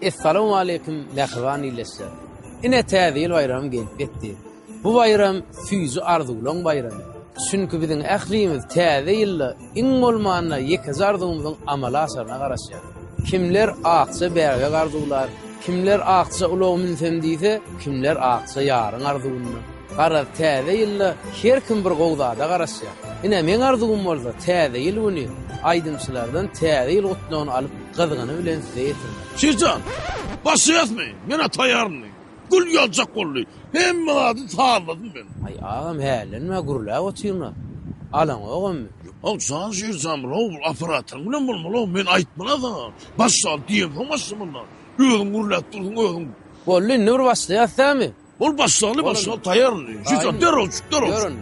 Esselamu aleyküm lehvani lesser. Ine täzil bayram gelip getdi. Bu bayram füýüzi arzulan bayram. Çünki biziň ählimiz täze ýylda iň bolmanda ýeke arzumyzyň amala aşaryna garaşýar. Kimler akça berge arzular, kimler akça ulow minsem diýse, kimler akça ýaryň arzuwyny. Gara täze ýylda her kim bir gowzada garaşýar. Ine men arzum bolsa täze ýyl güni aýdymçylardan täze ýyl gutlagyny alyp gyzgyny bilen size ýetirmek. Şircan, başlayasmayın. Mena tayarını. Gül yalacak oldu. Hem adı sağladım ben. Ay ağam hälenme gurla otyna. Alan oğam. Al sen Şircan bu aparatın. Ulan bulmalı. Men aytmana da. Başsal diyem. Olmazsın bunlar. Öğün gurla durdun öğün. Bolly nur başlaýarsamy? Bol başsal tayarını. Şircan derol. Görün.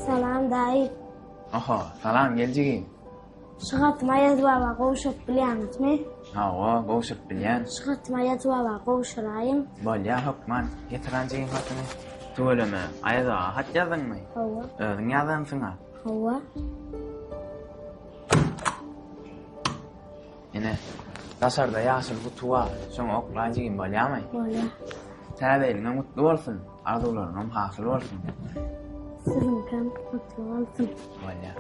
Salam dayı. Aha, salam gelcigin. Şıgatma yazbaba qowşup bilýäňizmi? Hawa, gowşup bilýän. Şıgatma yazbaba qowşuraýyn. Bolýa hukman, getiranjyň hatyny. Töweleme, aýda hat ýazdyňmy? Hawa. Özüň ýazansyňa. Hawa. Ene, tasarda ýaşyl gutu bar. Şoňa oklaýjygyn bolýarmy? Bolýa. Täzeliňe mutlu bolsun, arzularyň hasyl bolsun. Siziň hem mutlu bolsun. Bolýa.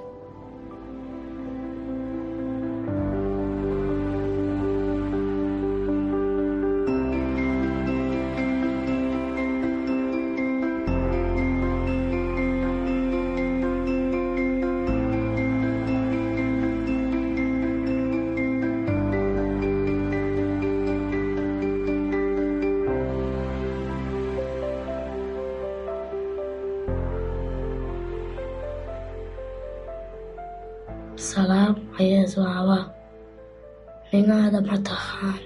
Salam ayaz baba. Men adam Atahan.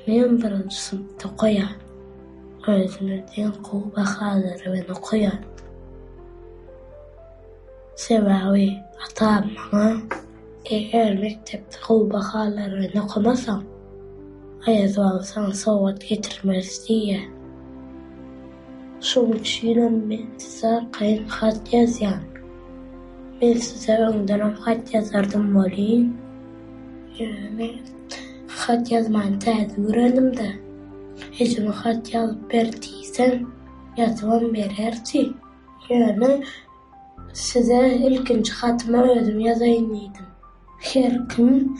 Men birinci sınıfta koyan. Özümden qow bahalary beni koyan. Sebebi atam bana eğer mektepde qow bahalary beni koymasam ayaz baba sana sowat getirmez diye. Şoň üçin men size kayın hat yazýan. Ben size öňden hat yazardım bolýyn. Yani hat yazman täze öğrendim-de. Hiçbir hat yazıp berdiýsen, ýazmam bererdi. Yani size ilkinci hatymy özüm ýazaýyn diýdim. Her kim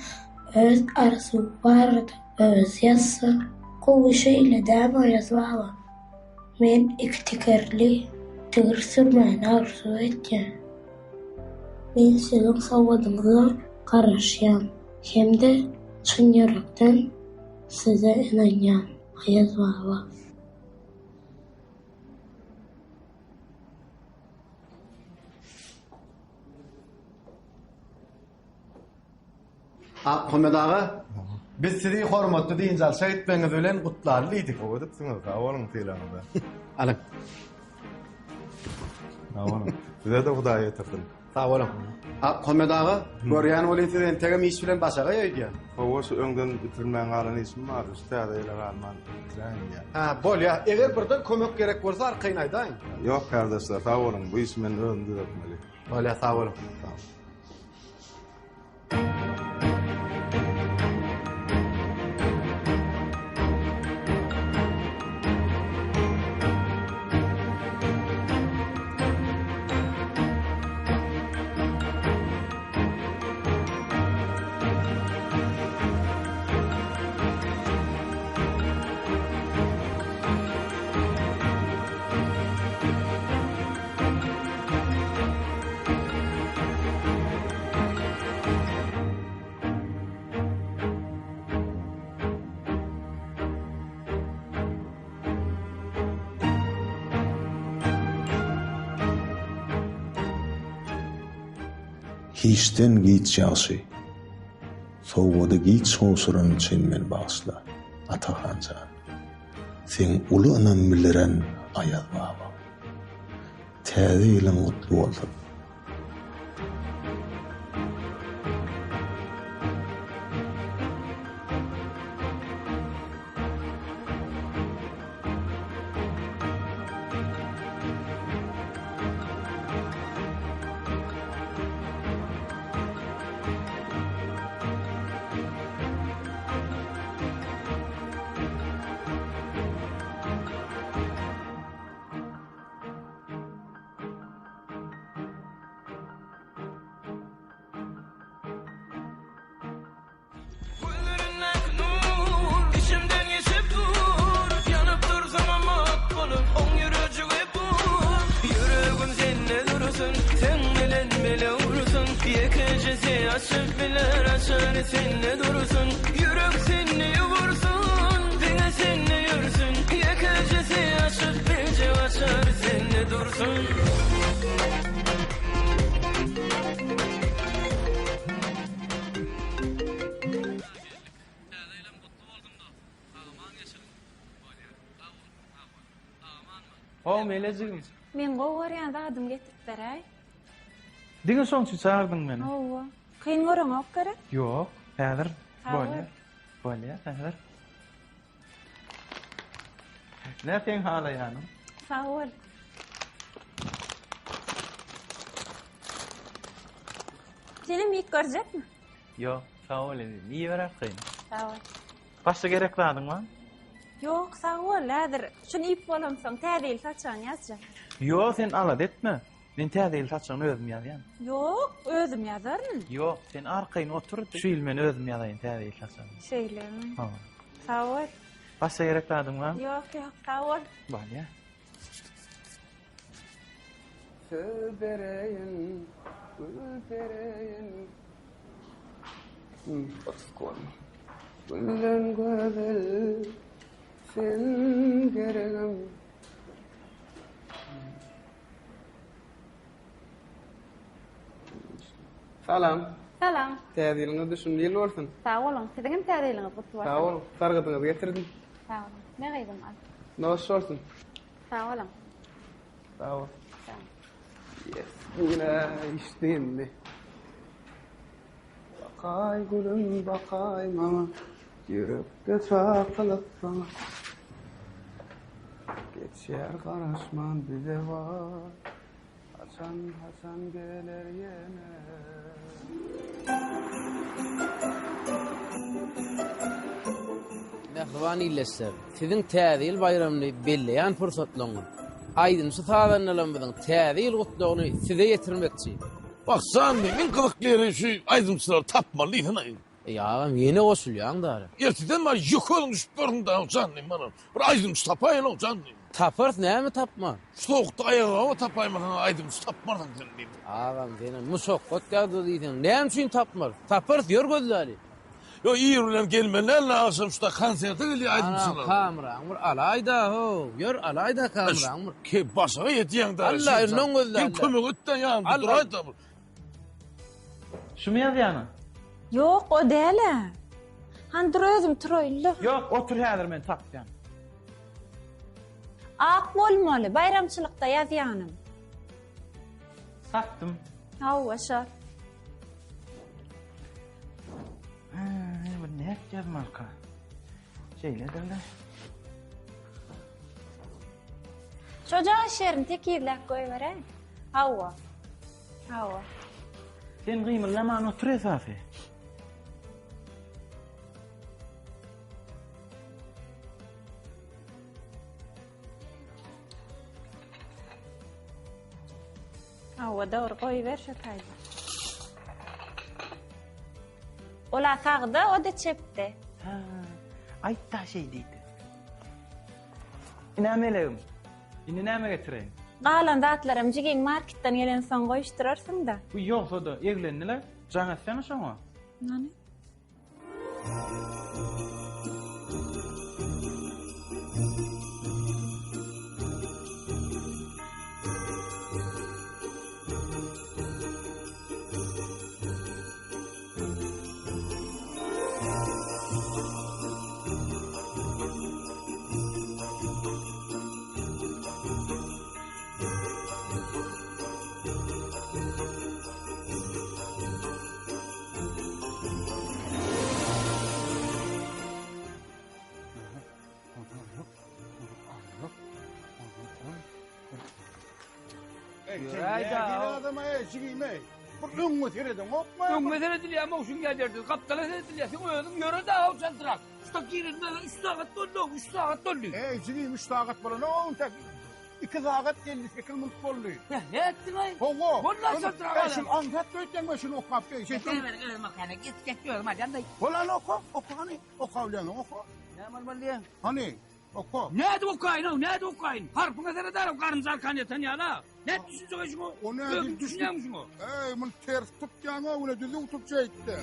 öz arzuwy bardy, öz ýazsa, gowşaýla däme ýazbaba. Men iktikerli, tigir sürmäni arzu etdim. Men senin sowgadyňyza garaşýan, hemde çyn ýürekden size inanýan ayaz baba. Ahmet ağa, biz sizi hormatly diýinjal şeýitmeňiz bilen gutlarlydyk. Owadypsyňyz, awalın teýlanynda. Alın. Awalın. Bize de Hudaýa ýetirdin. Sağ olun. Ahmet ağa, görýän bolan sizi tegem iş bilen başaga ýöýdýär. Hawa şu öňden bitirmän galan işim bar, üstäde ýa galman bitirän. Ha, bolýa. Eger birden kömek gerek bolsa arkaýyn aýdaýyn. Ýok kardeşler, sağ olun. Bu iş men öňde etmeli. Bolýa, sağ olun. Tamam. hiçten git ýaşy. Sowgada git soğusuran sen men bağışla. Atahancan. Sen ulu anam bileren ayal baba. Täze ýylyň gutly bolsun. O melejigim. Men gowar ýa-da adım getirdiler. Diňe soňçy çağırdyň meni. Owa. Kyn görüňok gerek? Ýok, häzir Häzir. bolýar. Bolýar, häzir. Näteň hala ýanym? Sağ ol. Selim ilk görecekmi? Ýok, sağ ol endi. Niýe berersiň? Sağ ol. Başga gerek badyňmy? Yok sağ ol. Häzir şunu ip bolamsaň täzeli saçan ýazja. Ýok, sen alat etme. Men täzeli saçyny özüm ýazýan. Yok, özüm ýazaryn. Ýok, sen arkaýyn otur, şu ýyl men özüm ýazaýyn täzeli saçyny. Şeýlemi? Ha. Sağ ol. Başga gerek badyňmy? Yok, sağ ol. Bolýar. Söz vereyin, gül vereyin. Baskon. Gülden güzel, sen geregim. Salam. Salam. Täzeliňiz düşünýeli bolsun. Sağ olun. Siziň täzeliňiz gutly bolsun. Sağ ol. Sargydyňyzy getirdim. Sağ olun. Ne gaýdym al? Noş bolsun. Sağ olun. Sağ ol. Sağ ol. Yes, bugüne işlendi. Bakay gülüm bakay mama, yürekte çakılıp bana. Geçer karışman bize var, Hasan Hasan gelir yine. Mehriban illeser. Siziň täze ýyl bayramyny belleýän pursatlaryň. Aýdym şu taýdanlaryň bilen täze ýyl gutlugyny size ýetirmekçi. Bak sen men kılıkları şu aydımçılar tapmalıyım ha. Ya yeni goşulýan da. Erteden var yukarı düşüp sen bana. Bir aydımçı tapayın o sen. Tapırt näme tapma? Soğukta ayağı tapayım ha aydımçı tapmadan sen. Ağam senin musokot ýagdy diýdiň. Näme üçin tapmar? Tapırt ýör gözleri. Yo iyi bilen gelmeler lazım şu da konserte geliyor aydımçılar. Kameran bir alayda ho. Ýör alayda kameran. Ke başa ýetýän da. Allah ýerden gözler. Kim kömek etden ýa durayda. Şumy ýazýany? Yok o däle. Handyr özüm turaylı. Ýok, otur häzir men tapýan. Ak bolmaly, bayramçylykda ýazýanym. Tapdym. Hawa şa. Bu ne ýazmarka? Şeýle dele. Çoja şerin tekirlek goýberer. Hawa. Hawa. Sen gymylamaň otur esasy. Hawa dawr goýber şu taýda. Ola tagda, o da çepde. Ha, aýtda şey diýdi. Nämelem? Indi näme getireň? Galan datlarym jigiň marketden gelen soň goýuşdurarsyň da. Bu ýoksa da eglendiler. Jaňa sen şoňa. Nani? Ayda. Adama eşigime. Bu ünlü seredin okma. Öňme seredilýär, moşun gelýärdi. Kaptala seredilýär. Sen özüň ýöre daha uçandyrak. Usta girin, 3 saat doldu, 3 saat doldu. Eşigim 3 saat bolan, on tak 2 saat geldi, kılmık boldu. Ne ettin ay? Hovo. Bolla çatdırak. Şunu anlat öýtden şunu okap. Evet, makana git diyorum hadi. Bolan oku, hani, okavlan oku. Ne malmalıyım? Hani, oku. Ne de okuyun, ne de okuyun. Harpına seredarım, karnınız arkaniyeten ya la. Ne düşünecek şunu? O ne Öbür düşünüyor musun o? Mun ters tutacağına öyle düzü tutacaktı.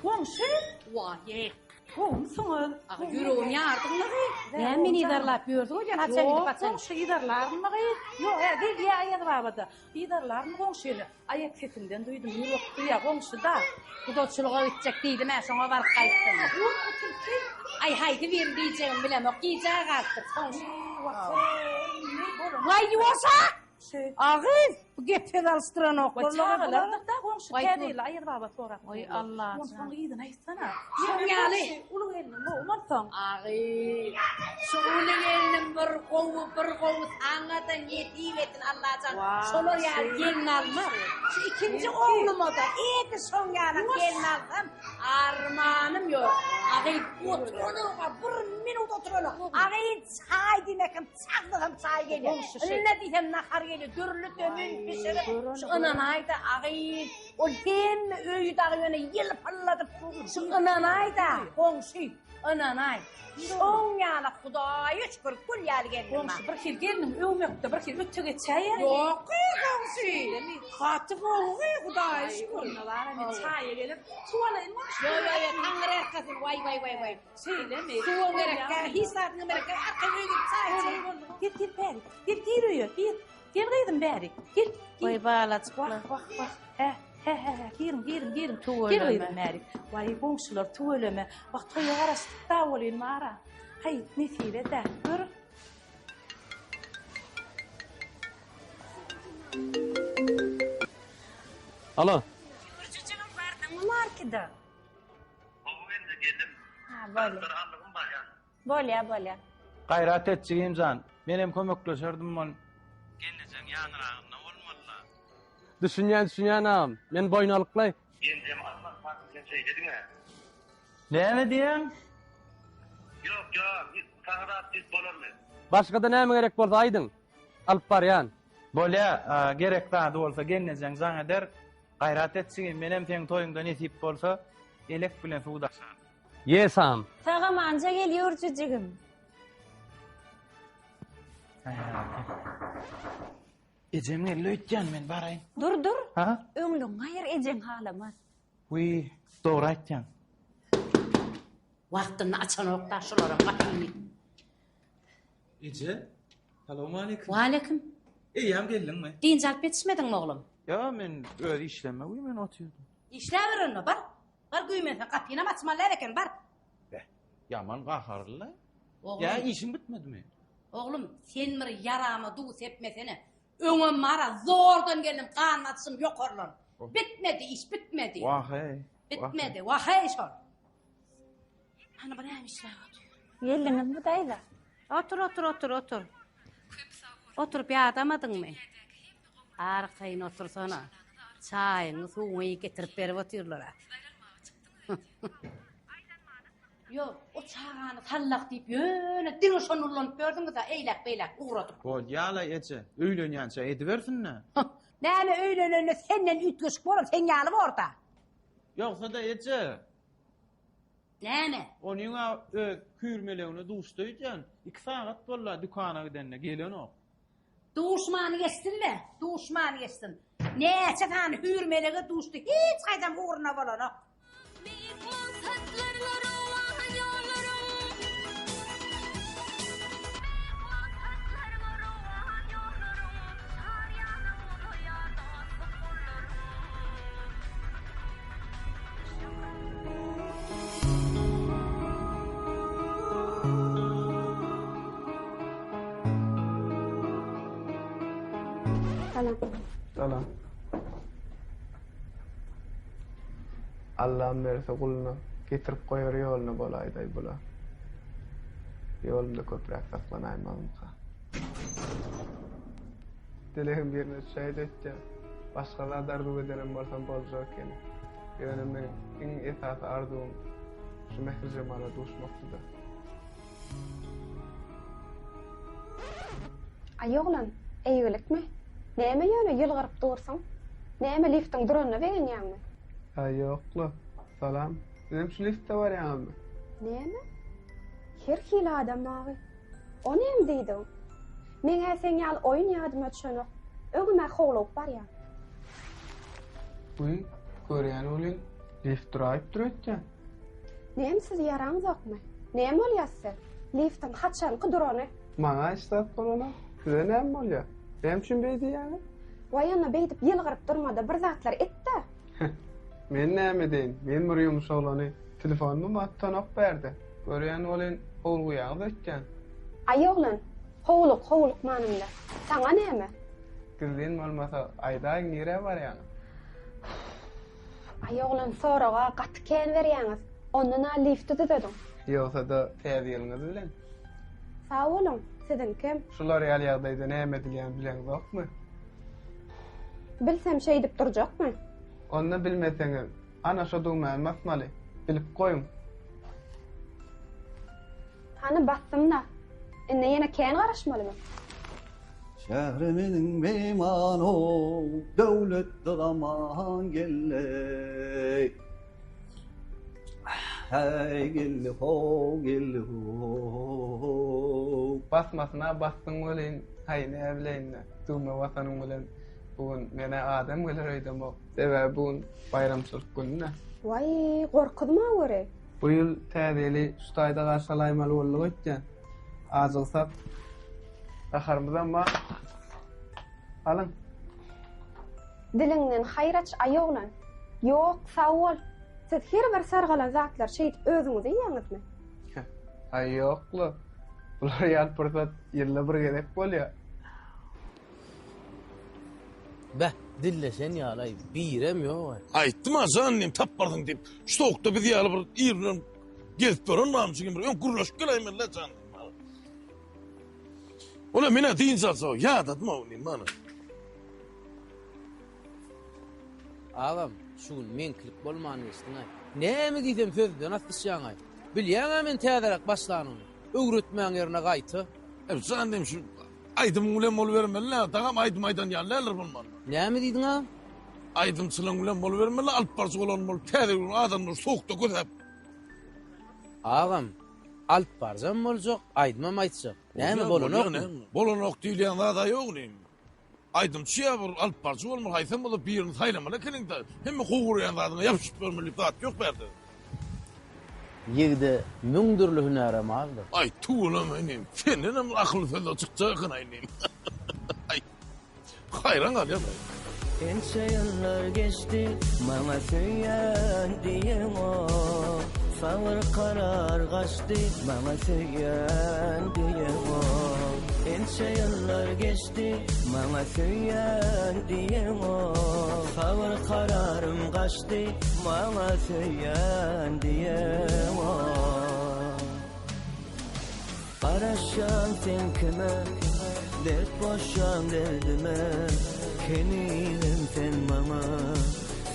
Komşu? Vaye. Komşuňuz. Yüreğim yardımlı. Ben beni idarlap gördüm hocam. Haçan gidip atsan. Komşu idarlarım mı? Yok, değil ya ayak babada. İdarlarım komşuyla. Ayak sesinden duydum. Yürüktü ya komşu da. Bu da çılığa gidecek değildi. Ben sonra var kayıttım. Ay haydi bir diyeceğim bilem yok. Giyeceğe kalktık komşu. Vay yuvarsa! Ağız! Bu getir alıştıran okulları. Çağırırdık da Komşu Vay, kediyle ayır baba sonra. Oy Allah. Komşu'nu iyidin ayıtsana. Şunyalı. Ulu elini olmazsan. Ağır. Şu ulu elinin bir kovu anladan yetivetin Allah'can. Şolur ya gelin alma. Şu ikinci oğlum o da. İyi ki son yana gelin alsam. Armağanım yok. Ağır oturunu var. Bir minut oturunu. Ağır çay demekim. Çaktığım çay geliyor. Ne diyeyim nakar geliyor. Dürlü dömün pişirip. Şu ananayda ağır. O hem öğü dağıyona yıl parladıp. Şu ananayda. Komşu. Ananay. Son yana Hudaya şükür kul yer geldim. Komşu bir kere geldim. Övmekte bir kere ötü geçer ya. Yok komşu. Katı oğlu Hudaya şükür. Onlara çaya gelip tuvala inmiş. Yo tanrı arkasın vay. Söyleme. Suğun gerekler, hisatın gerekler, arka büyüdük çay. Gir beri. Gir uyuyor. Gir kıydım beri. Gir. Vay bağladık. Bak. Girin. Gir kıydım beri. Vay komşular tuvaleme. Bak toyu arastık da olayım mağara. Hayır nefile de. Görün. Alo. Çocuğum vardı mı markede? Bugün de geldim. Ha böyle. Anlığım var ya. Böyle. Gayrat etçiyim zan. Benim kömekleşerdim on. Geleceğim yanırağımda olmalı. Düşünýän am. Men boynalyklay. Geleceğim Allah sen şey dedin mi? Ne diyen? Yok. Sana siz bolar mı? Başga da näme gerek bolsa aýdyň. Alyp barýan. Bolya gerek daha da olsa geleceğim zan eder. Gayrat etçiyim benim teň toyunda nesip bolsa elek bilen suwdaşan. Yesam. Sağam anca geliyor çocuğum. Ecem ne lütfen men barayım. Dur. Ha? Öňlüň gaýr ejem halamaz. Uy, doğru aýtjan. Vaktini açan okta şulara bakayım. Ece, salamu aleyküm. Wa aleyküm. İyiyim geldin mi? Dinç alıp yetişmedin mi oğlum? Ya men öyle işleme, uy men otuyordum. İşleverin mi? Bar güymen kapıyına açmalar eken bar. Yaman qaharlı. Oğlum. Ya işin bitmedi mi? Oğlum sen mir yaramı duus etmesene. Öňüm mara zordan geldim kan atışım yok orlan. Bitmedi iş bitmedi. Vahey. Bitmedi. Vahey şol. Hani bana neymişler? Geldiňiz bu daýda. Otur. Otur bir adamadın mı? Arkayın otursana. Çayını suyu getirip berip otururlar. Yok, o çağanı tallak deyip yöne dini şonurlanıp gördün da eylek beylek uğradık. Bol yala Ece, öýlenýänçe ediversin ne? Näme öýlenene senden ütgüş bolan sen ýaly orda. Yoksa da Ece. Näme? Onuňa kürmeleğini duşduýjan. 2 saat bolla dükana gidenne gelen o. Duşmanı geçsin. Näçe tane hürmelege duşdy. Hiç gaýdan uğruna bolan o. Salam. Salam. Allah'ım verse kuluna getirip koyar yoluna bolayday bula. Yolunda köprek saklanayım alımka. Dileğim birine şahit edeceğim. Başkalar dargı ederim bolsam bolacak eni. Yani benim en esası arzum şu mehir cemala duşmaktıda. Ayoğlan, eýilik mi? Näme ýöne ýylgyryp dursaň? Näme liftiň duranyna beren ýaňmy? Ýoklu. Salam. Benim şu liftte var ýa-mı? Näme? Her hili adam agy. O näme diýdi? Meňe sen ýaly oýun ýadyma düşenok. Öňüme howlup barýar. Uy, görýän bolýan. Lift duraýyp durýar. Näme siz ýaraňyz ýokmy? Näme bolýarsy? Liftiň haçanky durany? Maňa istat bolana. Size näme bolýar? Benim üçin beýdi ýa-mı? Waýana beýdip ýylgyryp durmada bir zatlar etdi. Men näme deýin? Men mürýüm şolany telefonumy attanok berdi. Görýän bolýan howluýaňyz etken. Ayoğlan, howluk manymda. Saňa näme? Gülden bolmasa aýdaň nire barýan? Ayoğlan soraga gatken berýäňiz. Ondan lifti dedim. Ýogsa da täzeliňiz bilen. Sağ olun, sizin kim? Şular ýaly ýagdaýda näme diýen bilen ýokmy? Bilsem şey dip durjakmy? Onu bilmeseňiz, ana şu duýman masmaly. Bilip goýun. Hani bastım da. Enne ýene kän garaşmalymy? Şährimiň meýmano, döwletli gaman gelle. Hey gelle ho, gelle ho. Basmasyna bastyň bolyn, haýny bilen, duýma wasanyň bilen. Bugün mene adam gelir öýdem o. Sebäbi bugün bayramçylyk gününe. Vay, gorkudma göre. Bu ýyl täzeli şutaýda garşylaýmaly boldyk etken. Azylsak aharmyzdan ma alın. Dilinden hayraç ayoğlan. Yok, sağ ol. Siz her bir sargalan zatlar şeýit özüňiz ýaňyzmy? Ay ýoklu. Bular ýal pursat ýylla bir gerek bolýar. Beh, dilleşen ýalay, birem ýok. Aýtdym azannym tapbardyň diýip. Şokda biz ýaly bir ýerden gezip duran namçy kim bir gurulaşyp geleýmen la jan. Ola mene diýin salsa, ýa-da mawlym mana. Ağam, şu men klip bolman ýeşdiňä. Näme diýsem sözden atdyşýaňa. Bilýäňä men täzerak başlanymy. Öwretmäň ýerine gaýty. Zannym şu aýdym bilen bol bermeli, dagam aýdym aýdan ýalylar bolman. Näme diýdiň ağam? Aýdym çylyň bilen bol bermeli, alyp barjy bolan bol täze adamlar sokda gözäp. Ağam, alyp barzam boljak, aýdymam aýtjak. Näme bolanok? Bolanok diýilýän zada ýok nim. Aýdym çya bir alyp barjy bolmaly, haýsam bolup bir ýerini saýlamaly kelinde. Hemme gowurýan zadyna ýapyşyp bermeli zat ýok berdi. Ýegde müňdürli hünärem aldy. Ay tuğulam enim. Senem akıl sözü çıkacak enim. Ay. Hayran al ya. Ençe yıllar geçti, bana söyleyen diyen o. Savur karar kaçtı, bana söyleyen diyen o. Ençe yıllar geçti, bana söyleyen diyen o. Savur kararım kaçtı, bana söyleyen diyen o. Araşan sen kime, dert boşan derdime. Keninim sen bana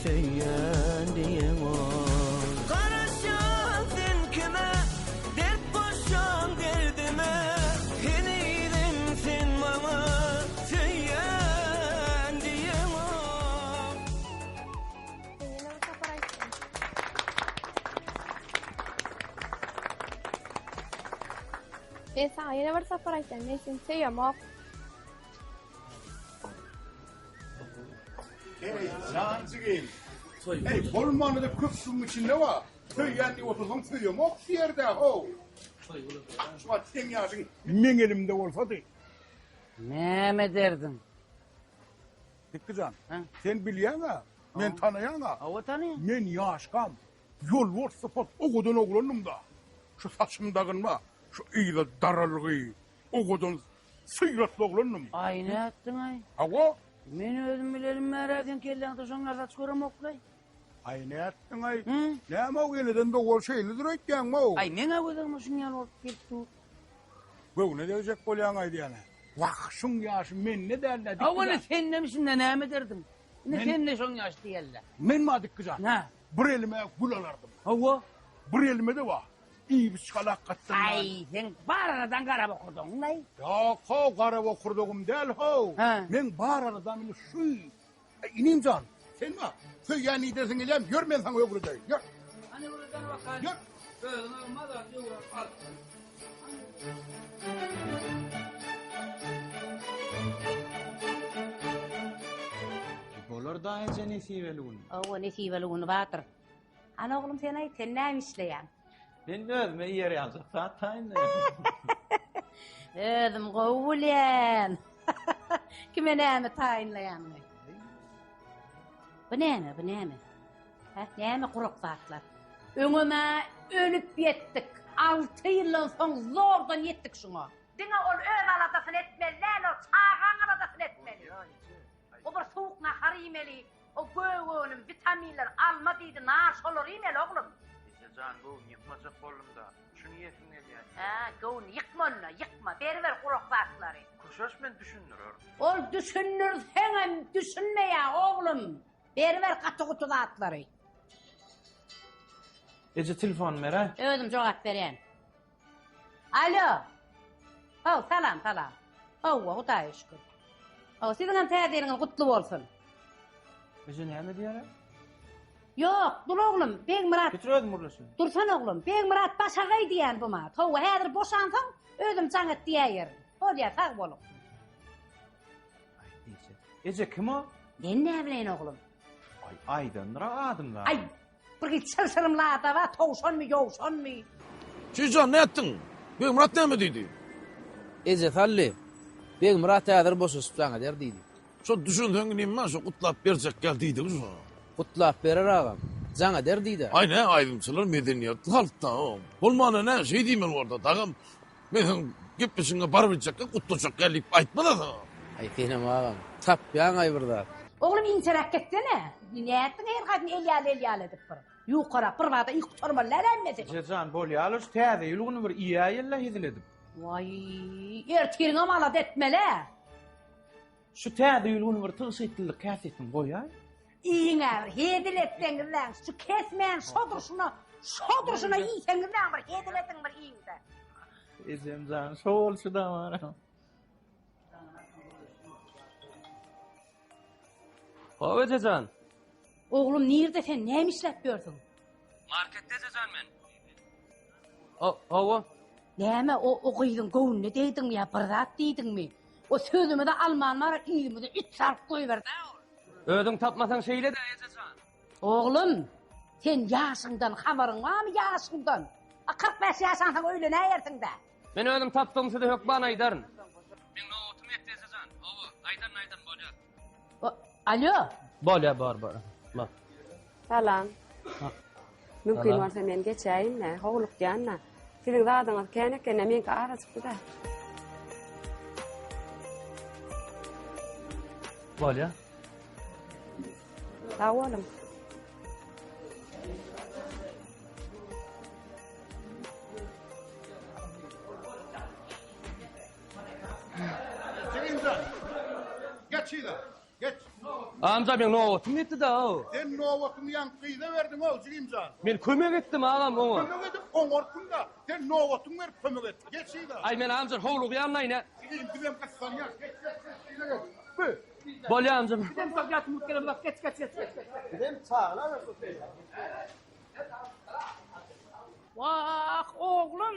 söyleyen diyen o. Karaşan sen kime, dert boşan derdime. Keninim sen bana söyleyen diyen o. Ben sana yine bir safar aytayım. Ben seni seviyorum. Hey, Zanzigin. Hey, bolmanı da köpsün içinde var. Töyyenli otursan tüyüm ok yerde ho. Şu atken yazın. Men elimde olsa de. Näme derdin? Dikkican, sen bilýän ha? Men tanıyan ha? Awa tanıyan. Men ýaşkam. Yol wor sıfat ogudan oglanım da. Şu saçımdagynma, şu iýle daralygy, ogudan syýratly oglanım. Ay ne ettin ay? Awa, Men özüm bilelim merakın kelleňde şoňa saç göremokly. Ay ne ettin ay? Ne ma geleden de ol şeylidir etken ma. Ay meňe gözüm şuňal bolup gitdi. Bu ne diyecek bolýan ay diýene? Wah şuň ýaşy men ne derler? Awany sen demişsin de näme derdim? Ne sen de şoň ýaş diýerler. Men ma dik kızan. Ne? Bir elime gül alardım. Hawa? Bir elime de var. İyi bir çıkalak kattım. Ay sen bar aradan garap okurdun lay. Yok ho garap okurdum del ho. Men bar aradan şu. İnim can. Sen mi? Köy yani dersin elem. Yör men sana öbürü değil. Yör. Hani buradan bakalım. Yör. Böyle olmadan yürü. Bolar da ece nesibelugun. O nesibelugunu batır. Ana oğlum sen ay sen näme işleýän? Ben özüme yer ýazak satayın. Özüm gowulýan. Kime näme taýinlaýan? Bu näme? Ha, näme guruk zatlar? Öňüme ölüp ýetdik. 6 ýyldan soň zordan ýetdik şuňa. Diňe ol öz aladasyn etmeli, o çağan aladasyn etmeli. O bir soğuk nahar yemeli, o göğünün vitaminler alma diýdi, naş olur yemeli oğlum. Can bu yıkmacak kolumda. Şunu yesin elýär. Ha, göğünü yıkma onu, yıkma. Beriver guruk zatları. Kuşaş men düşünürür. Ol düşünür, sen düşünme ya oğlum. Beriver katı kutu zatları. Ece telefon mera. Özüm cevap berýän. Alo. Oh, salam. Hudaýa şükür. Oh, siziň täzeliňiz gutly bolsun. Ece näme diýär? Yok, dur oğlum, ben Murat. Götürödüm burlasın. Dursan oğlum, ben Murat başagay diýen bu ma. Towa häzir boşansaň, özüm jaňat diýär. Bolýar, sag bolup. Ece kim o? Ben näbilen oğlum? Ay, Aydanra adımlar. Ay, bir çılçırımla da var, towşan mı, yowşan mı? Şeýcan ne ettin? Ben Murat näme diýdi? Ece talli. Ben Murat häzir boşaşyp jaňa der diýdi. Şo düşündüň nime şo gutlap berjek geldiýdi şu. Gutlap berer agam. Jaňa der diýdi. Ayne aýdymçylar medeniýet halkda o. Bolmana ne şey diýmen orada dagam. Men gepişiňe barıp jekkä gutlaşak gelip aýtmada da. Ay kenem agam. Tap ýaň aýbyrda. Oğlum interak etsene. Näetdiň her gaýdy elyal edip bir. Ýukara bir wada ýyk turmalar emmedi. Cecan bolýar, täze ýulguny bir iýaýella hidiledim. Vay, ertiriňe malat etmele. Şu täze ýulguny bir tygsytlyk käsetdim goýay. İyiňe hediletdiňizler, şu kesmän şodurşuna ýeýseňizler bir hediletin bir iýiňde. Ezemcan, şol şu da var. Hawa Cecan. Oğlum nerede sen näme işläp gördün? Marketde Cecan men. Hawa. Näme o gyýdyň göwnüne diýdiňmi ýa bir zat diýdiňmi? O sözüme de almanlar iýimi de üç sarp goýberdi. Özüň tapmasaň şeýle de Cecan. Oğlum, sen ýaşyňdan habaryň barmy ýaşyňdan? 45 ýaşaňdan öýle näýersiň de? Men özüm tapdym size hökban aýdaryn. Men notum etdi Cecan. Hawa, aýdaryn bolýar. Alo. Bolýar bar. Ma. Salam. Mümkin bolsa men geçäýin-ne, howluk ýanna. Siziň zadyňyz kene men ara çykdy da. Bolýar. Sag bolum. Geç ýa. Geç. Amca men notum etdi da o. Sen nowatyny ýankyýda berdiň o Jirimjan. Men kömek etdim agam oňa. Kömek edip oňortun da. Sen nowatyny berip kömek et. Geç ýa. Ay men amca howluk ýanlaýna. Gidem kassan ýa. Geç. Bolýar amca. Gidem tabiat mutkelem bak geç. Gidem çağla. Vah oğlum.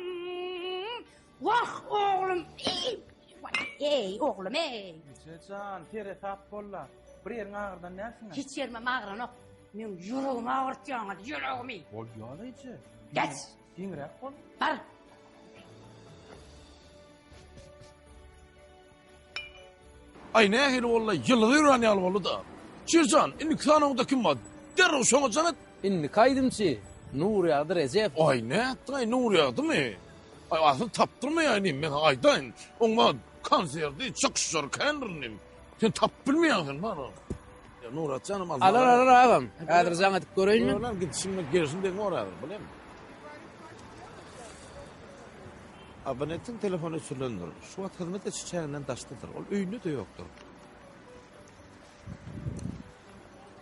Ey oğlum ey. Cecan, tere tap bollar. Bir ýeriň agyrdan näsin? Hiç yerime mağrana. Men yüreğim ağırtýan, yüreğimi. Bolýar ece. Geç. Diňrek bol. Bar. Ay nähili walla ýylgyr ýaly bolu da. Şeýcan, inni kanawda kim bar? Derrew şoňa jaňat. Inni kaýdymçy. Nur ýagdy Recep. Ay näetdi, nur ýagdymy? Ay asy tapdyrmaýanym men aýdaň. Oňa konserdi çykşyr kendirim. Sen tap bilmeýänsin bana. Ya Nurat canım az. Alar ağam. Häzir sana atyp göreýinmi? Ulan gitsin gersin de oradır bilen. Abonetin telefonu sürlendir. Şu wagt hizmet etçiçäğinden daşdydyr. Ol öýünde de ýokdur.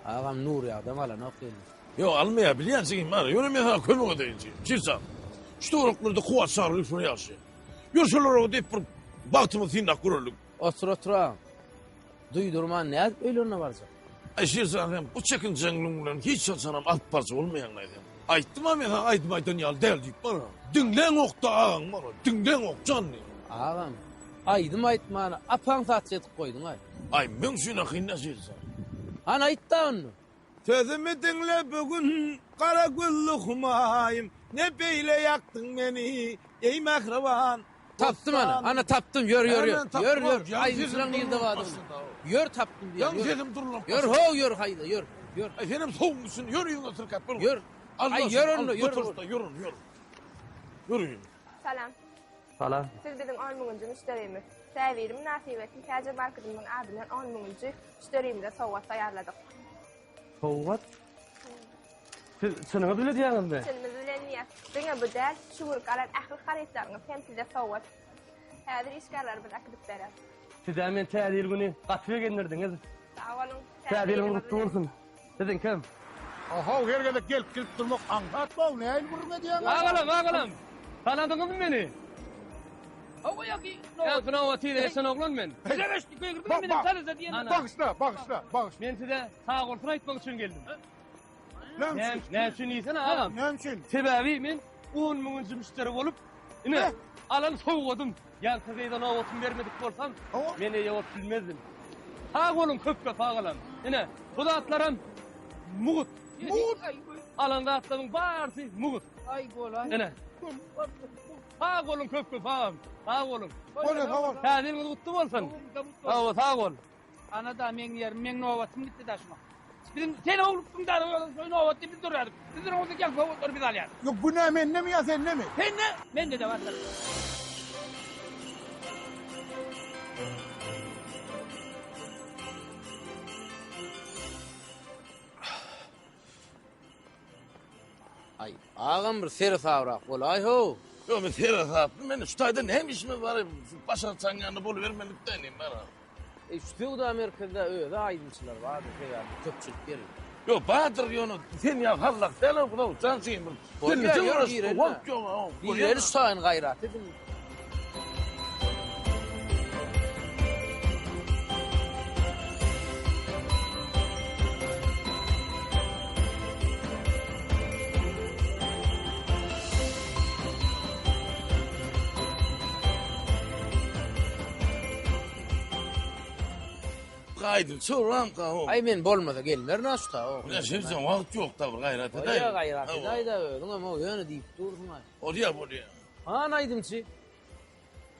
Ağam nur ýagdam alan okýan. Yo almaya bilýänsiň bana. Ýönemek ha kömek edýänçi. Çirsan. Şu toruklarda kuwat sarly şunu ýaşy. Ýurşulary diýip bir bagtymy synda guruluk. Otur. Duýdurman näde öýlerine barsa. Çirsan bu çekinçeňliň bilen hiç sanam alyp barsa bolmaýan aýdym. Aýtdym men aýtmaýdan ýal däl diýip bana. Dinlen okda ağam bana. Dinlen okcan. Ağam. Aýdym aýtmany apaň satçy etip goýdyň ay. Ay men şuna hynna çirsan. Ana aýtdy onu. Sözümü dinle bugün kara güllü humayim. Ne beyle yaktın beni ey mehraban. Taptım ana taptım yör. Ay yüzülen yılda vardım. Yör taptım diye. Yan dedim dur lan. Yör hayda yör. Efendim soğumuşsun yör yığına tırkat. Yör. Ay yör onu yör. Yürüyün. Salam. Siz bizim 10 miňinji müşterimiz. Täbirim Nasibetin Täze marketingiň adynyň 10 miňinji müşterimizde sowgat taýýarladyk. Sowgat? Siz çynyňyz bile diýäňizmi? Çynymyz bilen ýa. Diňe bu däl şuwurk alan ähli haritlaryň temsilde sowgat. Häzir işgärler bir akdyp berer. Siz hemen tädil güni gatyp gendirdiňiz. Sawalın. Tädil güni gutly bolsun. Sizin kim? Oho, hergele gelip durmak anlatmaw, näil burun edýän? Ağalam. Tanıdyňyzmy meni? Hawa ýaky. Ya kınawa tire sen oglan men. Bilemeşdi köýgürdi meni tanısa diýen. Bagışla. Men size sağ olsun aýtmak üçin geldim. Näme? Ne üçin isen ağam? Näme üçin? Sebebi men 10 miňinji müşteri bolup, ine alan sowgadym. Ýa kızydan awatym bermedik bolsam, men ýewap bilmezdim. Sağ olun köp ağalam. Ine bu zatlaram mugut. Alanda atlaryň barsy mugut. Ay golay. Ine. Sağ olun köp ağam. Sağ olun. Sağ ol. Tädil gutly bolsun. Sağ ol. Ana da men ýerim, men nowatym gitdi daşma. Bizim sen oğluksun da nowat diýip durýar. Bizim oňda gel gowy bir alýar. Yok bu näme, men näme ýa sen näme? Sen ne? Men de var. Ay ağam bir seri savrak bolay ho. Yo men seri sap. Men şutaýda näme işim bar? Başa çaňyny boluvermelik denim bana. Şu da Amerika'da öyle aydınçılar var. Köpçülük verir. Yo Bahadır yonu sen ya hallak dele bu cansın bu. Sen ne uğraşıyorsun? Bir yeri sayın gayret edin. Gaydın soram ka. Ay men bolmasa gelmer naşta o. Ya sen wagt ýok da bir gayret edä. Ya gayret edä öňe ama ýöne diýip dursun ay. Orya. Han aýdymçy.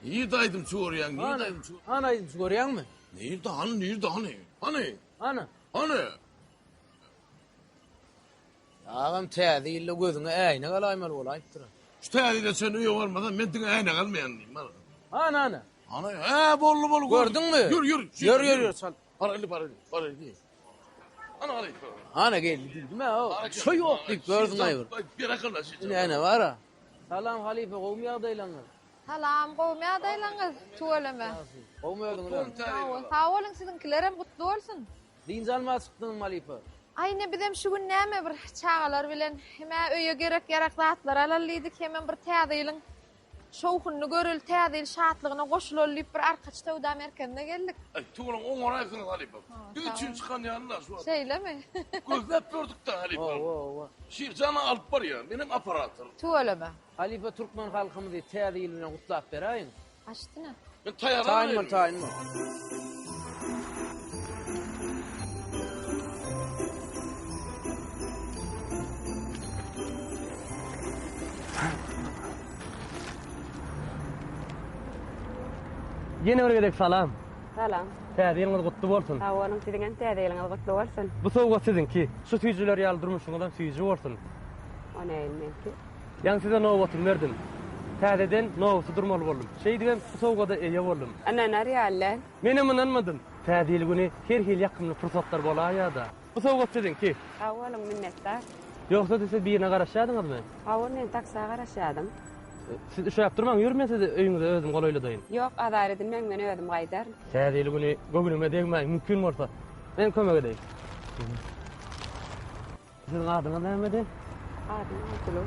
İyi daýdym çorýan, iyi daýdym çor. Han aýdym görýärmi? Nerede hani? Hani? Ağam täze gözüňe äýne galaýmaly bolaýdyr. Şu täze sen öýe bolmadan men diňe äýne galmaýan diýim bana. Ana. Ana, bollu. Gördüňmi? Yür. Sal. Paraylı. Ana geldi dildime o. Şu ýok diýip gördüň aýbyr. Bir akıllaş. Ne bara? Salam halife gowmy ýagdaýlaňyz. Salam gowmy ýagdaýlaňyz. Tuweleme. Gowmy ýagdaýlaňyz. Sağ olun sizinkilerem gutly bolsun. Din zalma çykdyň halife. Ayne bizem şu gün näme bir çağalar bilen heme öýe gerek zatlar alallydyk hemen bir täzeýliň şowhunny görül täzeýil şatlygyna goşulyp bir arkaç tawda Amerikanda geldik. Ay tuğulun on orasını halife. Üçün çıkan yanlar şu an. Şeýlemi? Gözlep gördük de halife. Şirjana alıp bar ya benim aparatım. Tuweleme. Halife Türkmen halkymyzy täzeýil bilen gutlap berýin. Açdyna. Ben taýýarlanýym. Taýynma. Yine bir gedek salam. Salam. Täzeýiňiz gutly bolsun. Sağ olun, siziň täzeýiňiz gutly bolsun. Bu sowgat sizinki. Şu tüýjüler ýaldyrmyşyňyzdan süýji bolsun. O näilmenki? Ýa size nowatym berdim. Täzeden nowsy durmaly boldum. Şey diýen sowgada eýe boldum. Ana naryalle. Menem inanmadym. Täzeli güni her hil ýakymly fursatlar bolar ýa-da. Bu sowgat dedin ki? Awalym minnettar. Ýoksa dese birine garaşadyňyzmy? Awalym taksa garaşadym. Siz iş ýapdyrmaň, ýürmese de öýüňizde özüm golaýladyň. Ýok, adar edin, men özüm gaýdar. Täzeli güni gögünüme degmäň mümkin bolsa, men kömek edeyim. Sizin adyňyz näme? Adym Aysulu.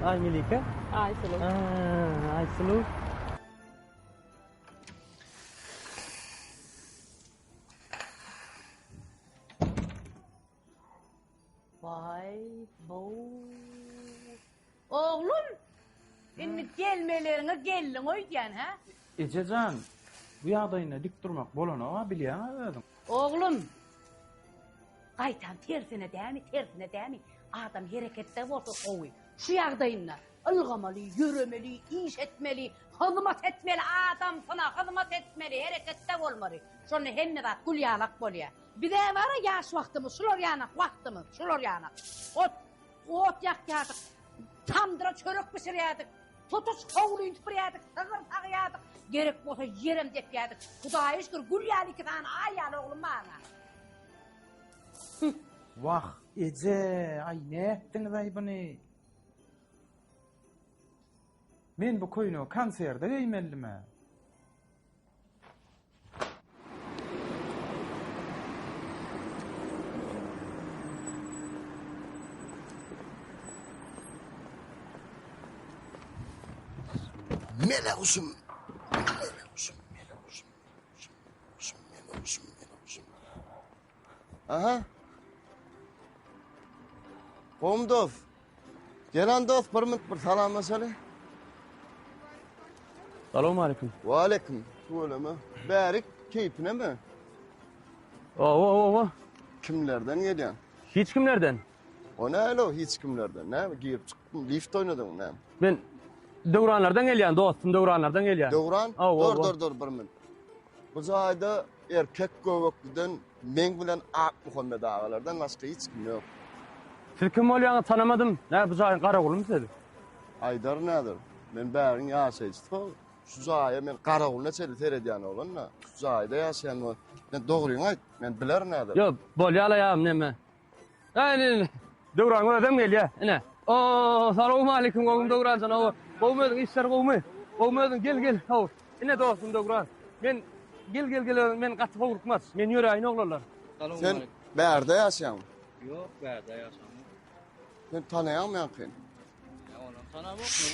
Ay Melike? Aysulu. Aysulu. Vay bu. Oğlum, inni gelmelerine gelin oýdan ha? Ejejan, bu ýagdaýynda dik durmak bolanyňa bilýän özüm. Oğlum, gaýtan tersine dämi? Adam hereketde bolsa gowy. Şu ýagdaýynda ılgamaly, ýüremeli, iş etmeli, hyzmat etmeli, adam sana hyzmat etmeli, hereketde bolmaly. Şonu hemme zat gulýalak bolýar. Bir de var ýaş wagtymyz, şular ýanak. Ot ýakýardyk, tamdyra çörek pişirýärdik, tutuş howluýy tupurýardik, sygyr tagyýardik, gerek bolsa ýerem dep ýardik. Hudaýa şükür gulýaly iki tane aýal oglum bana. Wah, eje, ay ne etdiňiz ay buny? Men bu koýuny konserde beýmeldime? Melekuşum. Aha. Pomdov. Gelen dost bir salam mesele. Assalamu alaykum. Wa alaykum. Söyleme. Bärik keypine mi? Oo. Kimlerden gelýän? Hiç kimlerden? O nälo hiç kimlerden? Näme giyip çıktım, lift oynadım näme? Ben Döwranlardan gelýän, dostum Döwranlardan gelýän. Döwran? Dur bir min. Bu zaýda erkek göwekden men bilen Ak Muhammed agalardan başga hiç kim ýok. Siz kim bolýaňyzy tanamadym. Näme bu zaýyn garagulmy siz? Aydar nädir? Men bäriň ýaşaýjy. Şu zaýa men garagulna çeli teredýän olanna. Şu zaýda ýaşaýan o. Men dogryňy aýt, men biler nädir? Ýok, bolýalaýam näme. Aýny Döwran adam gelýär. Ine. Assalamu alaykum gowum Döwran sana. Gowmedin işler gowmy? Gowmedin gel. Haw. Ine dostum Döwran. Men gel men gaty gowrukmaz. Men ýöreýin oglanlar. Sen bärde ýaşaýan? Ýok, bärde ýaşaýan. Men tanaýanmyn ken. Olam tanamokmy?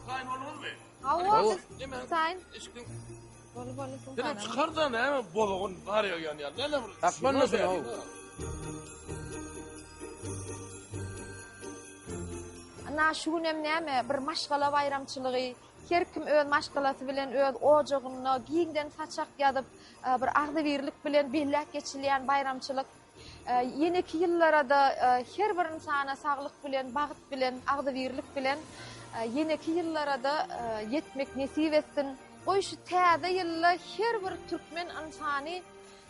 Gaýn bolmaly. Awa, sen. Bol. Dedim çıkarda näme bolugun garýan ýa. Näme bir Takmanma sen o. Ana şu günem näme bir maşgala bayramçylygy, her kim öz maşgalasy bilen öz ojagyny giňden saçak ýadyp bir agdybirlik bilen belläp geçilýän bayramçylyk. Ýeneki ýyllara da her bir insana saglyk bilen, bagyt bilen, agdybirlik bilen ýeneki ýyllara da ýetmek nesip etsin. Oý şu täze ýylla her bir türkmen insany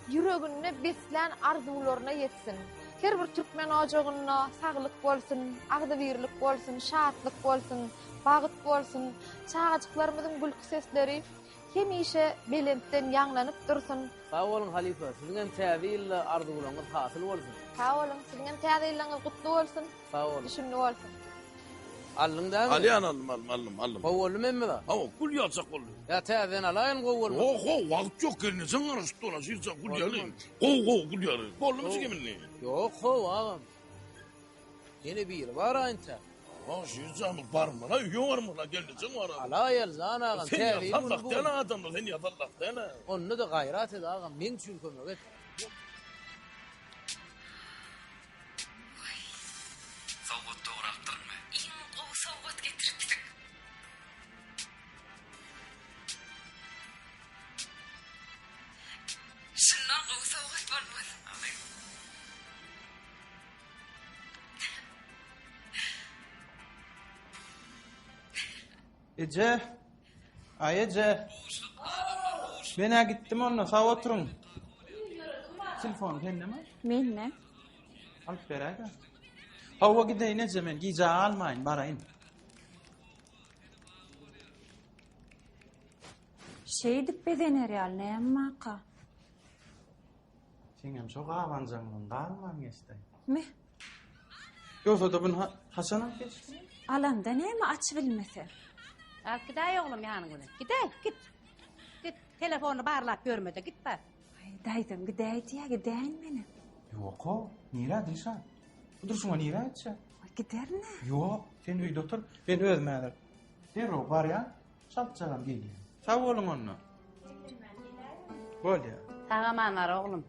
ýüregine beslän arzularyna ýetsin. Her bir türkmen ojagyna saglyk bolsun, agdybirlik bolsun, şatlyk bolsun, bagyt bolsun, çağaçyklarymyzyň gülki sesleri hemişe belentden ýanglanyp dursun. Sağ olun halife, sizin hem täze ýylla arzularyňyz hasyl bolsun. Sağ olun, sizin hem täze ýyllaňyz gutly bolsun. Sağ olun. Düşünli bolsun. Allyň dämi? Alyan alym. Gowulmy emmi da? Hawa gul ýalçak boldy. Ya täzen alaýyn gowulmy. Wagt ýok gelni, sen araşdyr ola, şeýle gul ýaly. Gow gul ýaly. Bolmy şeýle. Ýok, agam. Ýene bir bar aýynta. Şeýle barmy? Ýok barmy? Gelni sen ara. Alaýyl zana agam. Sen ýatalakdan adamlar, sen ýatalakdan. Onu da gaýrat ed agam, men üçin kömek et. Ece. Ay Ece. Ben gittim onunla sağ oturun. Telefon sende mi? Menne. Alıp ver ayda. Hava gideyin Ece men giza almayın barayın. Şeydik bedener ýaly näme? Seňem şo gawanjaňyň galman geçdi. Me? Ýoksa da bunu Hasan'a geçdi. Alanda näme aç bilmese. Gidäy oglum ýanyňa. Gidäy, git. Git, telefonu barlap görmede, git bar. Daýdym, gidäy diýä, gidäň meni. Ýoko, nire diýsen? Durşuňa nire etsen? Giderne. Ýok, sen öýde otur, ben özmädir. Derro bar ýa, şapçalam gelýär. Sag bolun onda. Bolýar. Tagamanlar oglum.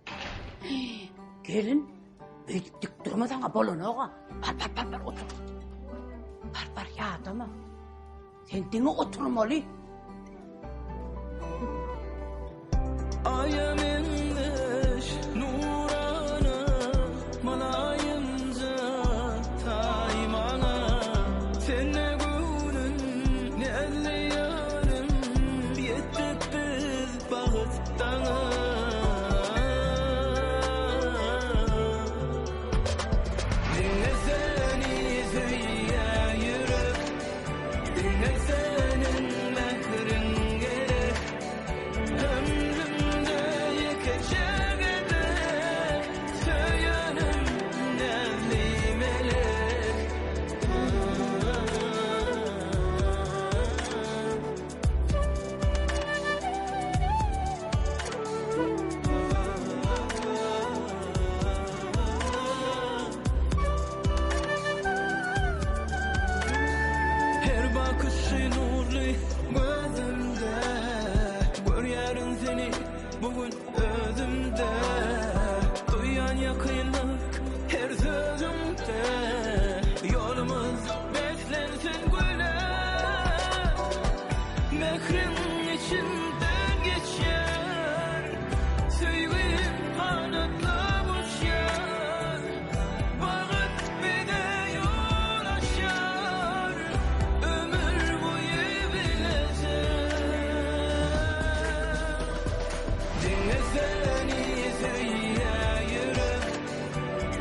Gelin, dik durmadan bolun oga. Bar, otur. Bar, ýadama. Sen diňe oturmaly. Ayam enleş nurana malayımca taymana sen ne günün ne elleyanım yetip biz bağıttana dinle seni züyya yürüp dinle senin mehrin gerek ömrümde yekecek eder söylenim derli melek her bakışı nurlu gözümde görýärin seni bugün özümde duyan yakınlık her sözümde yolumuz beslensin güle mehrin içinden geçer süýgüm kanatla uçar bağıt bide yol aşar ömür boyu bilecek dinle seni züyya yürüp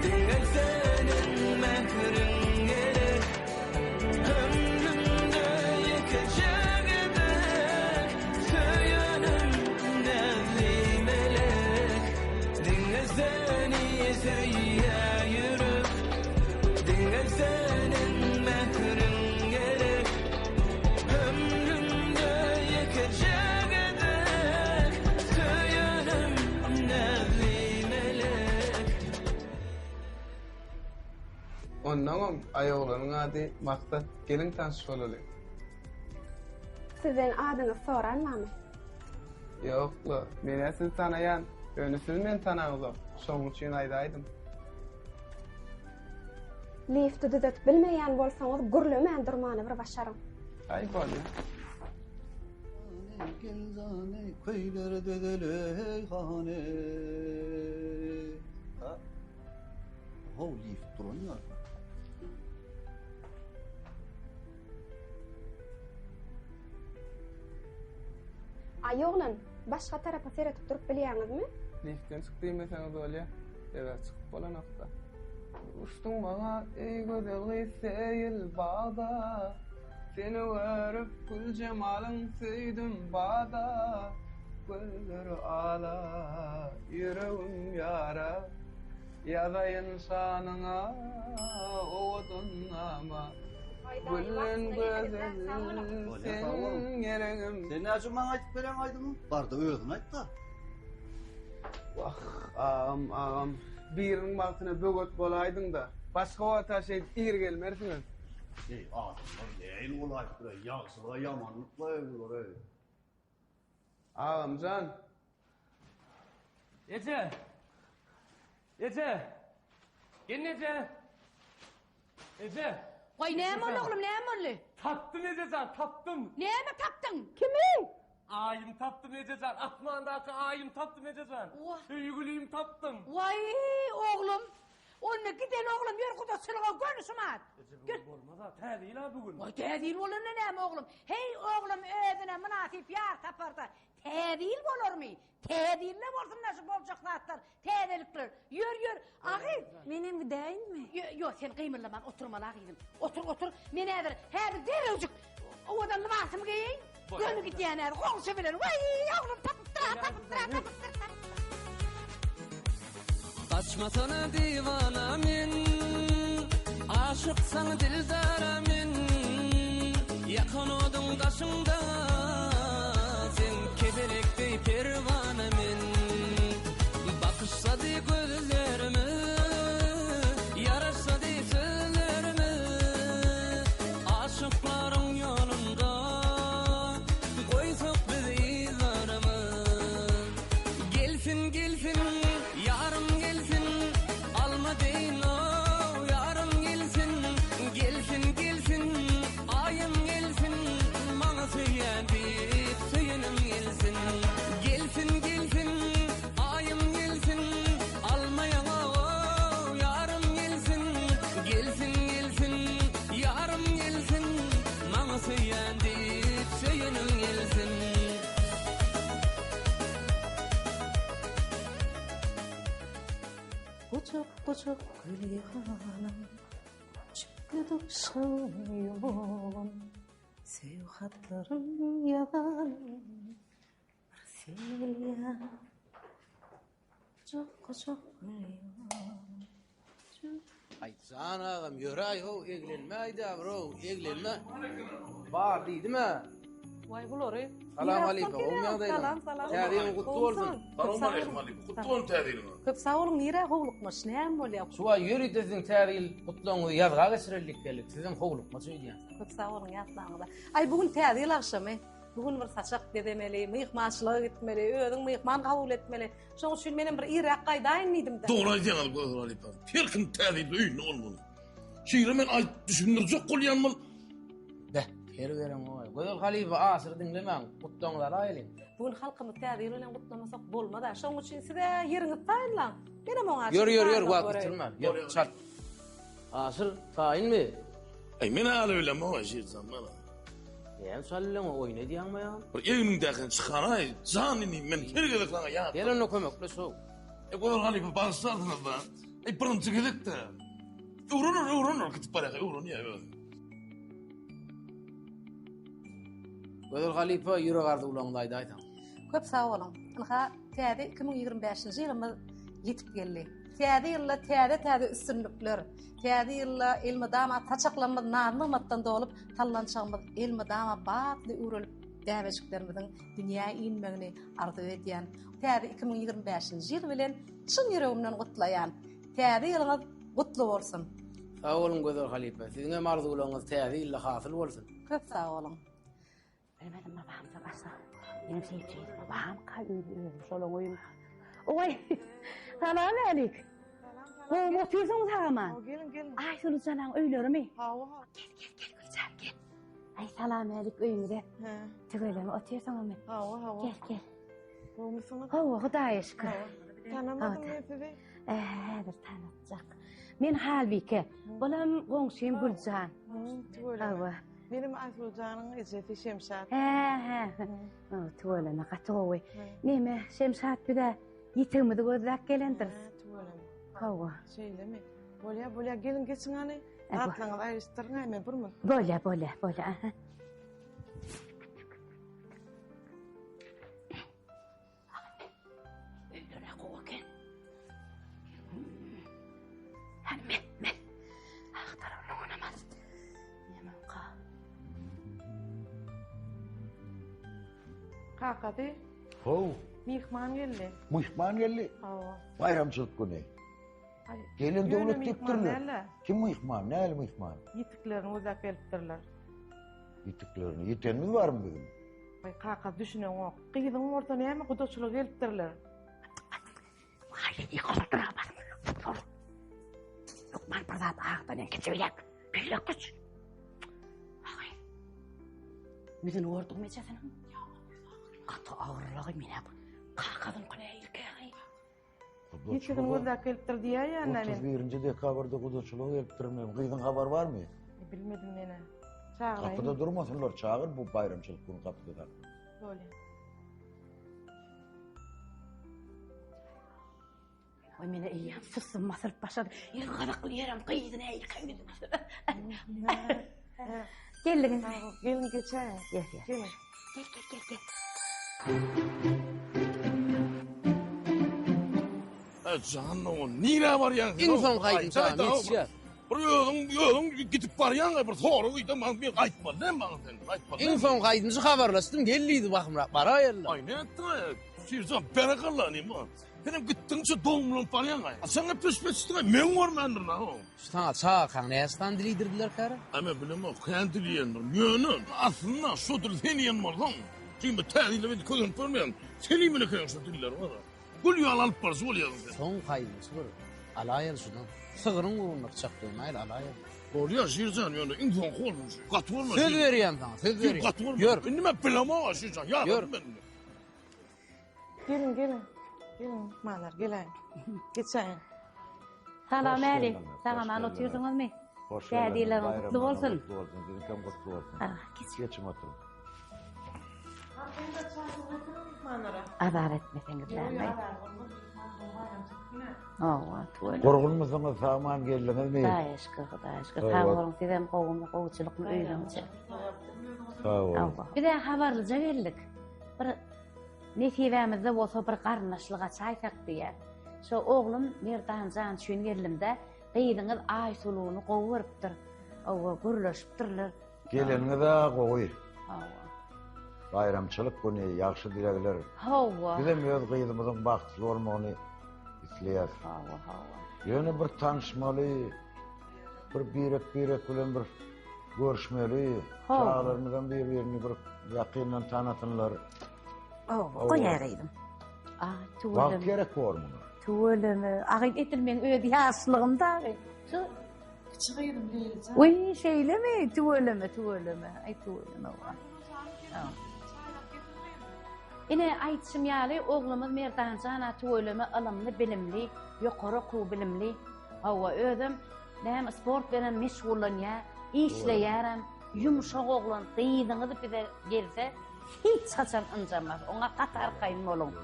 dinle senin mehrin gerek ömrümde yekecek eder söylenim derli melek dinle seni züyya yürüp dinle senin mehrin gerek ömrümde yekecek eder söylenim derli melek. Ondan aýoglaryň ady Maksat, gelin tanış bolaly. Sizden adyňyz soranmamy? Ýokla, meni siz tanaýan, öňe siz men tanaýlar. Şoň üçin aýdaýdym. Lifti düzet bilmeýän bolsaňyz gürlemän durmany bir başarym. Ay bolýar. Gelzane köyler dedele hane. Ha? Lift duruyor. Aýoglun, başga tarapa seretip durup bilýäňizmi? Liftden çykdy meseňiz bolýar. Evet, çykyp bolanakda. Uştuň maňa ey gözel gyseyil bagda. Seni görüp gül jemalyň süýdüm bagda. Güller ala, yüregim yara. Ýazaýyn şanyňa, owdunama. Güllen gözel senin yeregim. Sen näçe maňa aýtyp beren aýdymy? Barda özüň aýt da. Wah, ağam. Biriň maltyna böget bolaýdyň da. Başga wata şey ir gelmersiňiz. Ey, näil bolaýdy da, ýagşyga ýamanlyk bolýar. Ağamcan. Ece. Ece. Ece. Koy näme ol oglum, näme ol? Taptım Ececan, taptım. Näme tapdın? Kimi? Ayım taptım Ececan, atmandaki ayım taptım Ececan. Süýgülüýüm taptım. Vay oglum. Onu giden oglum ýer guda sylga görüşmät. Ece bu bolmaz ha, täzil ha bugün. Vay täzil bolan näme oglum? Hey oglum özüne münasip ýar taparda. Täzil bolarmy? Täzille bolsun näşe boljak zatlar, täzelikler. Ýör, agy, Menem gidäýinmi? Ýok, sen gymyrlaman, oturmaly agym. Otur. Men häzir derewjik owadan libasym giýin. Gönlü gidiyener, konuşu bilen. Vay yavrum tapıttıra. Kaçmasana divana min, aşık sana dildara min. Yakın odun kaşında, sen kederekti pervana min. Bakışsa di gözlerimi, yarasa di sözlerimi. Aşıkların yolunda, koysak biz izarımı. Gelsin gelsin, yarım gelsin, alma deyin o. Yarım gelsin, gelsin gelsin, ayım gelsin. Bana söyleyen bir söylenim gelsin. Gelsin gelsin, ayım gelsin, almayan o. Yarım gelsin, gelsin gelsin, yarım gelsin. Bana söyleyen bir söylenim gelsin. Kucak kucak gülüyorum, çıkmadık sanıyorum. Sevhatlarım yalan, Marsilya. Kucak kucak gülüyorum. Aytsan ağam, yöray ho, eglenme ayda bro, eglenme. Bar deydi mi? Vay bulori. Salam aleykum, olmayan dayım. Salam. Tədiyini kutlu olsun. Salam aleykum aleykum. Kutlu olun tədiyini. Köp sağ olun, nire hoğlukmuş, neyem bolya? Şuwa yöri sizin tədiyil kutluğunu yazga geçirildik geldik. Sizin hoğlukma söyleyən. Köp sağ olun, yatlanıda. Ay bugün tədiyil akşamı. Bugün bir saçak dedemeli, mıyıkmançılığa gitmeli, ödün mıyıkman kabul etmeli. Şoň üçin menem bir irak gaýdaýyn diýdim de. Doğru aýdýan Gözel Alipov. Terkin tədiyil öýün olmaly. Şeýle men aýt düşündirjek bolýanmyl. De, her veren o. Gözel Halifa asır dinlemeň, kutluňlar aýlyn. Bugün halkymy tədiyil bilen kutlamasak bolmada. Şoň üçin size ýeriňiz taýynlan. Menem oňa. Yor, wagt bitirme. Yor, çat. Asır taýynmy? Ey men hala öýlenme o şeýle zamana. Ýa sallama oýna diýäňmi ýa? Bir evimden çıkanay, canini men hergele sana ya. Gelin o kömekle so. Gözel Halifa bağışladınız da. Birinci gidip de. Uğranır gidip baraka, uğranır ya. Gözel Halifa ýürek ardy ulandaýdy aýtan. Köp sağ olun. Anha täze 2025-nji ýylymyz ýetip geldi. Täze ýylda täze üstünlükler, täze ýylda elmadama taçaklanmaz nadymatdan dolup tallançağymyz elmadama batly urulup däwejiklerimiziň dünýä inmegini arzu edýän. Täze 2025-nji ýyl bilen çyn ýüregimden gutlaýan. Täze ýylyňyz gutly bolsun. Sağ olun Gözel Halifa. Siziň hem arzuwlaryňyz täze ýylda hasyl bolsun. Köp sağ olun. Bilmedim babam sabahsa. Benim sevdiğim babam kalbim şolong oyum. Oy. Salam alik. Oğlum otuyorsunuz hama. Gelin. Ay sulucanan öylüyor mi? Ha. Gel Gülcan gel. Ay salam alik öyle. He. Tügöyle otuyorsun mi? Ha. Gel. Olmuşsunuz. Hudaya şükür. Tanımadım hepsi. Bir tanıtacak. Men halbike. Bolam gongşuyum Gülcan. Tügöyle. Benim Aslıcan'ın eceti Şemşat. He. Tügöyle ne katoy. Neme Şemşat bir de yitimidi gözlek gelendir. Tügöyle. Hava. Şeyle mi? Bolya gelin geçin hani. Atlanız ayrıştırın hemen bir mi? Bolya. Öyle koken. Men. Aktarım oynamaz. Yemen ka. Kakadi. Ho. Mihman geldi. Mihman geldi. Hava. Bayramçılık günü. Gelin devlet gittirler. Kim mihman? Ne el mihman? Yitiklerini uzak geliptirler. Yitiklerini. Yitenimiz var mı bugün? Ay kaka düşünün o. Kıyıdın ortana hemen kudoçluk geliptirler. Hayır, yıkılır bak. Lokman pırdat ağıktan keçebilek. Büyülek güç. Ay. Müdün orduk meçesinin. Katı ağırlığı mine. Kakadın kone ilkeği. Yitiklerini uzak geliptir diye ya annemin. 31. dekabrda kudoçluğu geliptirmem. Kıyıdın haber var mı? Bilmedim beni. Çağırayım. Kapıda durmasınlar. Çağır bu bayramçılık günü kapıda da. Böyle. Oy mene iyi fıssın masal başladı. Yılgınıklı yerim kıyıdına ilkeği. Gelin. Gelin geçer. Gel. Gelin. Canım, nire var ya? İnsan kaydın sana, yetişer. Bir gidip var ya, bir soru gidip bir kayıtma, ne bana sen? Kayıtma. İnfon kaydınızı haberleştim, gelliydi bakım para ayarlar. Ay ne ettin ya? Şircan, bana kallanayım ha. Benim gittiğince doğumluğum var ya. Sana püspüsüne men var mendir ha. Sana çağa kan neyastan diliydirdiler karı? Ama bilmem, kendiliyendir. Yönün, aslında şu dil seni yanmaz lan. Şimdi tədile bir koyun görmeyen, seni mi ne koyun şu diller var ha? Gül yuval alıp parası ol yazın. Son kaydınız var. Alayır şunu. Sığırın uğurluk çaktığın ayır alayır. Doğru ya Şircan, yani insan olmuş. Katı olmuş. Söz veriyem sana, söz veriyem. Katı olmuş. Gör. Şimdi ben bilama var Şircan, ya Gör. Gelin. Gelin, malar, gelin. Geçeyin. Salam aleyküm. Salam anlatıyorsunuz mu? Hoş Geldiler, geldiniz. kutlu olsun. Kutlu olsun. Dedikam kutlu olsun. Geçin oturun. Azar etmeseniz derler. Korkun musunuz? Saman geldiniz mi? Daşkı. Sağ olun. Sizem kovçuluk mu öğrenecek. Sağ olun. Bir de haberlice geldik. Bir nesivemizde olsa bir karnaşlığa çaysak diye. Şu oğlum Merdan Can şun gelimde qeydiniz ay suluğunu qovurupdur. Owa gürleşipdirler. Geliniz de koy. Bayramçılık günü, yaxşı dilekler. Hava. Bizim öz kıyımızın baktılı olmağını isleyez. Yine bir tanışmalı, bir birek bilen bir görüşmeli. Çağlarımızdan birbirini bir yakından tanıtınlar. Koyaraydım. Vakt gerek var mı? Tuğulümü, ağayt etilmen ödü yaşlığımda. Çıkıyordum değilce. Oy şeyle mi? Tuğulümü. Ay tuğulümü var. Yine aytışım yali oğlumuz Merdan Can'a tuğulümü alımlı, bilimli, yukarı ku bilimli. Hava ödüm, hem sport veren meşgulun ya, işleyerim, yumuşak oğlun, qeydiniz bize gelse, hiç saçan ıncamaz. Ona katar kayın olun.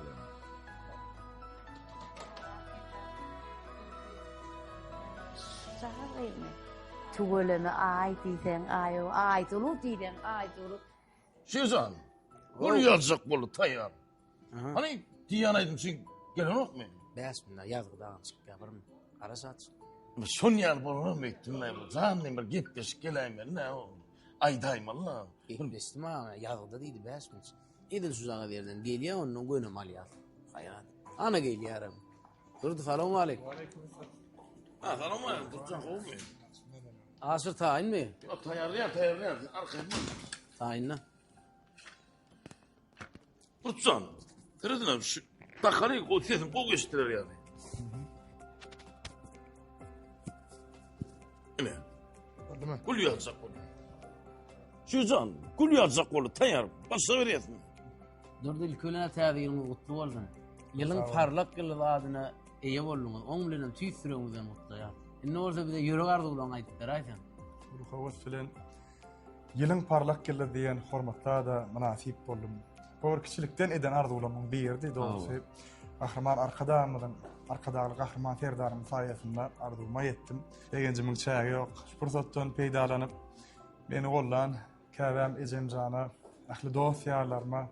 Tuğulümü ay diyden ay dolu diyden ay dolu. Şircan, gül yazacak bolu tayyar. Hani diyanaydın için gelen yok mu? Besmillah yazgı dağın çık yaparım. Arası aç. Son yer bolu mu ettim ben? Zannem bir gitmiş geleyim ben ne o? Aydayım Allah. Bestim ama yazgıda değildi besmillah. Edin Suzan'a verden geliyor onun gönüm aliyat. Hayat. Ana geliyorum. Durdu falan aleyküm. Ha falan mı? Duracak olmuyor. Asır tayin mi? Yok tayarlayan. Arkaya mı? Tayin ne? Durcan. Teredin abi şu takarıyı o sesin kol geçtirir yani. Ne? Gül yazacak onu. Şircan, gül yazacak onu tayar. Başla veriyorsun. Durdu ilkölüne tabi yılını kutlu olsun. Yılın parlak yılı adına eye olunuz. On bilen tüysürüğümüzden mutlu ya. Ne olsa bir de yürü vardı ulan aytıklar aytan. Ruhavuz filan yılın parlak yılı diyen hormatda da münasip boldum. Gor kiçilikten eden ardı ulamın bir yerdi doğrusu. Kahraman arkadağlı kahraman ferdarım sayesinde ardılma yettim. Degencimin çağı yok. Fırsattan peydalanıp beni gollan kavem ecemcana, ahli dosyalarıma,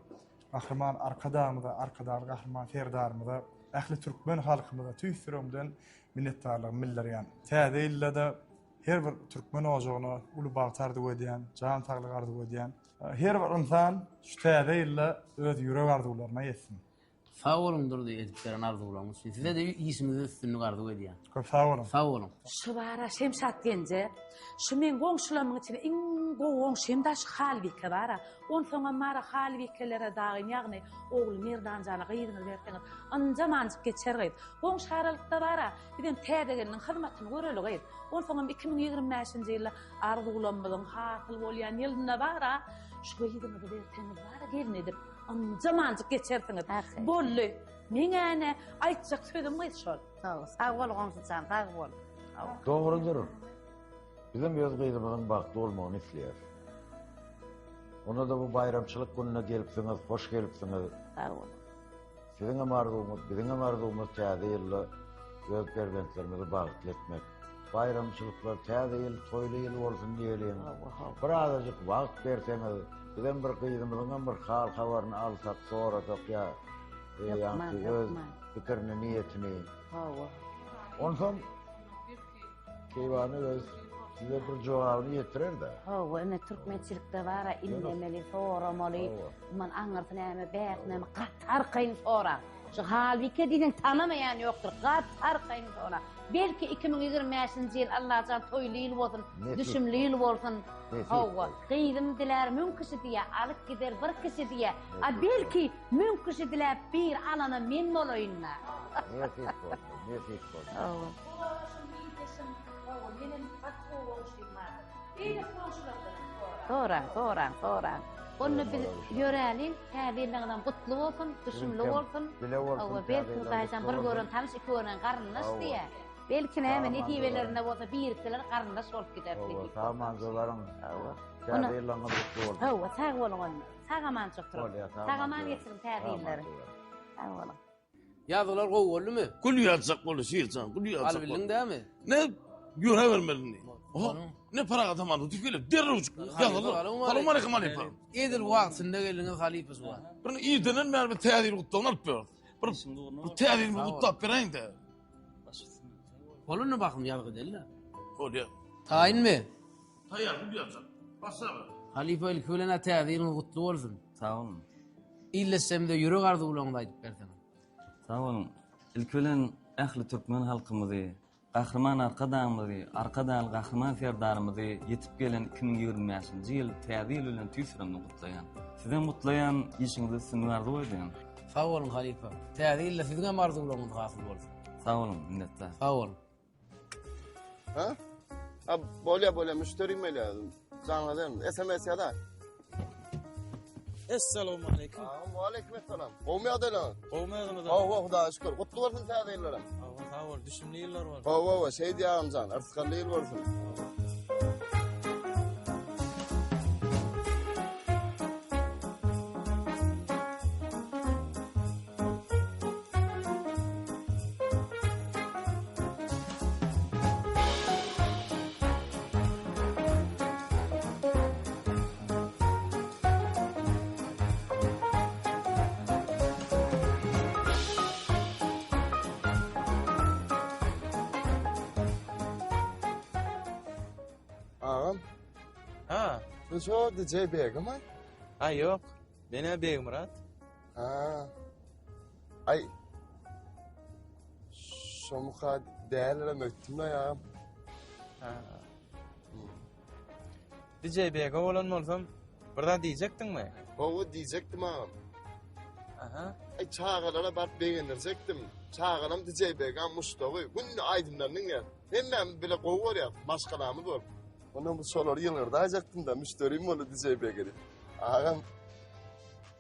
kahraman arkadağlı kahraman ferdarımda, ahli Türkmen halkımda tüysürümden minnettarlığım miller yani. Täze illa da her bir Türkmen ojağına ulu bağtardı ödeyen, can tağlı gardı ödeyen. Her bir insan şu täze illa öz yürek arzularına yetsin. Sağ olun durdu ediplerin arzularımız. Size de isminizi üstünlük arzu ödeyen. Sağ olun. Sağ olun. Şu bara Şemsat gence, şu men goňşulamyň içinde iň goňşym daş halbike bara. On soňa mara halbikelere dagyn ýagny oğul Merdan Jana gıydyny berdiňiz. Anja manjyk geçergit. Goňşaralykda bara bilen tädegeniň hyzmatyny göreligit. On soňa 2025-nji ýylda arzulamyň hasyl bolýan ýylynda bara şu gıydyny berdiňiz bara gelin edip anja manjyk geçerdiňiz. Bolly. Meňe aýtjak sözüm var şol. Sağ ol Gonçan, sağ ol. Doğrudur. Bizim öz kıyımızın baktığı olmağını isteyer. Ona da bu bayramçılık gününe gelipsiniz, hoş gelipsiniz. Sağ ol. Sizin arzumuz, bizim arzumuz täze ýylla öz perwentlerimizi bagtly etmek. Bayramçılıklar täze ýyl, toýly ýyl bolsun diýelim. Bir azajyk wagt berseňiz, Bizden bir kıyımızdan bir hal havarını alsak sorasak ya. Yani öz fikrini, niyetini. Ondan keyvanı öz size bir cevabını yetirir de. Hava, ne Türkmençilikte var, inlemeli, soramalı, man anırsın ama beknemi qatar kayın sonra. Şu halbuki dinin tanımayan yoktur, qatar kayın sonra. Belki 2025-nji ýyl Allah'tan toýly ýyl bolsun, düşümli ýyl bolsun. Hava, gıydym diler mümküşi diye, alıp gider bir kişi diye. Belki mümküşi diler bir alana men boloýynla. Nesip bolsun. Hava. Sonra. Onu biz ýöräli, täzeliňden gutly bolsun, düşümli bolsun. Hava, belki daýsan bir gören tanış iki gören garyndaş diye. Belki näme netibelerinde bolsa birikdiler garyndaş bolup gider. Samanzalaryň täzeliňden gutly bolsun. Hava, sag bolun. Sagaman çoktur. Sagaman geçirin täzeleri. Hava. Ýazylar gowulmy? Gül ýazsak bolu şiircan, gül ýazsak. Al bildin dämi? Ne? Ýöre bermelini. Ne para adamany tükilip derrew ýazylar. Salam aleykum aleykum. Edil wagtynda geldiňiz halifes bar. Bir ýerdenen mer bir täzeli gutlagyny alyp ber. Bir täzeli gutlap bereň de. Bolunu bakym ýalgy della. Bolýa. Taýinmi? Taýýar gül ýazsak. Başla. Halife ilkölene täzeliňiz gutly bolsun. Sağ olun. İllesem de ýürek arzuwlagyny aýdyp berdim. Sağ olun. İlkölen ähli türkmen halkymyzy, gahryman arkadaşlarymyzy, arkadaşlar gahryman serdarymyzy ýetip gelen 2025-nji ýyl täze ýyl bilen tüýsüramdy gutlaýan. Sizden gutlaýan işiňizi synyardy boýdym. Sağ olun halife. Täze ýyl sizden arzuwlagyny hasyl bolsun. Sağ olun, minnettar. Sağ olun. Ha? Bolya müşterim ele. Canladım. SMS ya da. Assalamu alaikum. Wa alaikum assalam. Gowmaýady lan. Gowmaýadymy da. Hawa Hudaýa şükür. Gutly bolsun täzeýlerim. Sağ ol, düşümli ýyllar bar. Hawa, şey diýärim jan, artyskanly ýyl bolsun. Ağam. Ha. Şu DJ Begim ay? Ha yok. Mene Begim Murat. Ha. Ay. Şomuka değerlere möktüm ya. Ha. DJ Begim olan bolsam, birda diýjekdiň mi? Owa diýjekdim ağam. Aha. Ay çağalara bart beğenirsekdim. Çağaram DJ Begim Mustafa. Günni aydınlarning ya. Hemmem bile gowar ya, başgalarymyz bol. Onu bu solar yıllarda ajaktım da müşterim bolu DJ Begim'i. Ağam.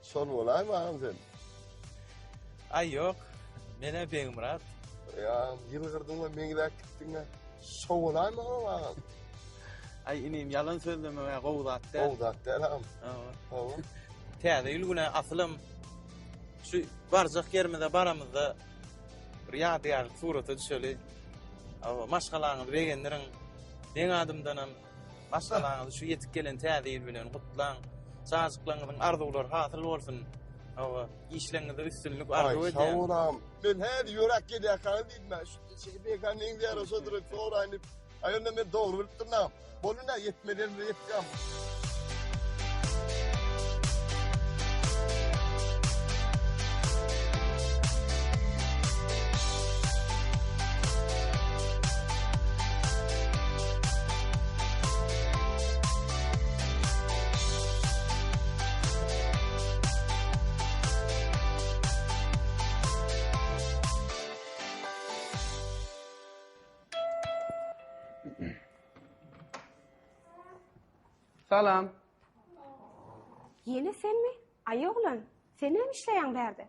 Sol bolaymy ağam sen? Ay yok. Mene Begim Murat. Ya yılgırdyňa meňde gitdiň de. Sol bolaymy ağam? Ay inim yalan söyleme we gowdatda. Gowdatda ağam. Hawa. Täze ýylgyna aslym şu barjak yermede baramyzda bir ýadyar suraty düşeli. Awa maşgalaňyzy begenleriň deň adymdanam başgalaňyzy şu ýetip gelen täze ýyl bilen gutlaň. Sazıklaňyzyň arzuwlary hasyl bolsun. Awa işleňizde üstünlük arzu edýän. Ay sağ olam. Ben her ýörek gelýär kaly diýme. Şu Begim'in diýär o soduryp soraýyp. Aýonda men dogry bilip durnam. Boluna yetmelerini yetýär. Salam. Yine sen mi? Ay oğlan, sen hem işleyen berdi.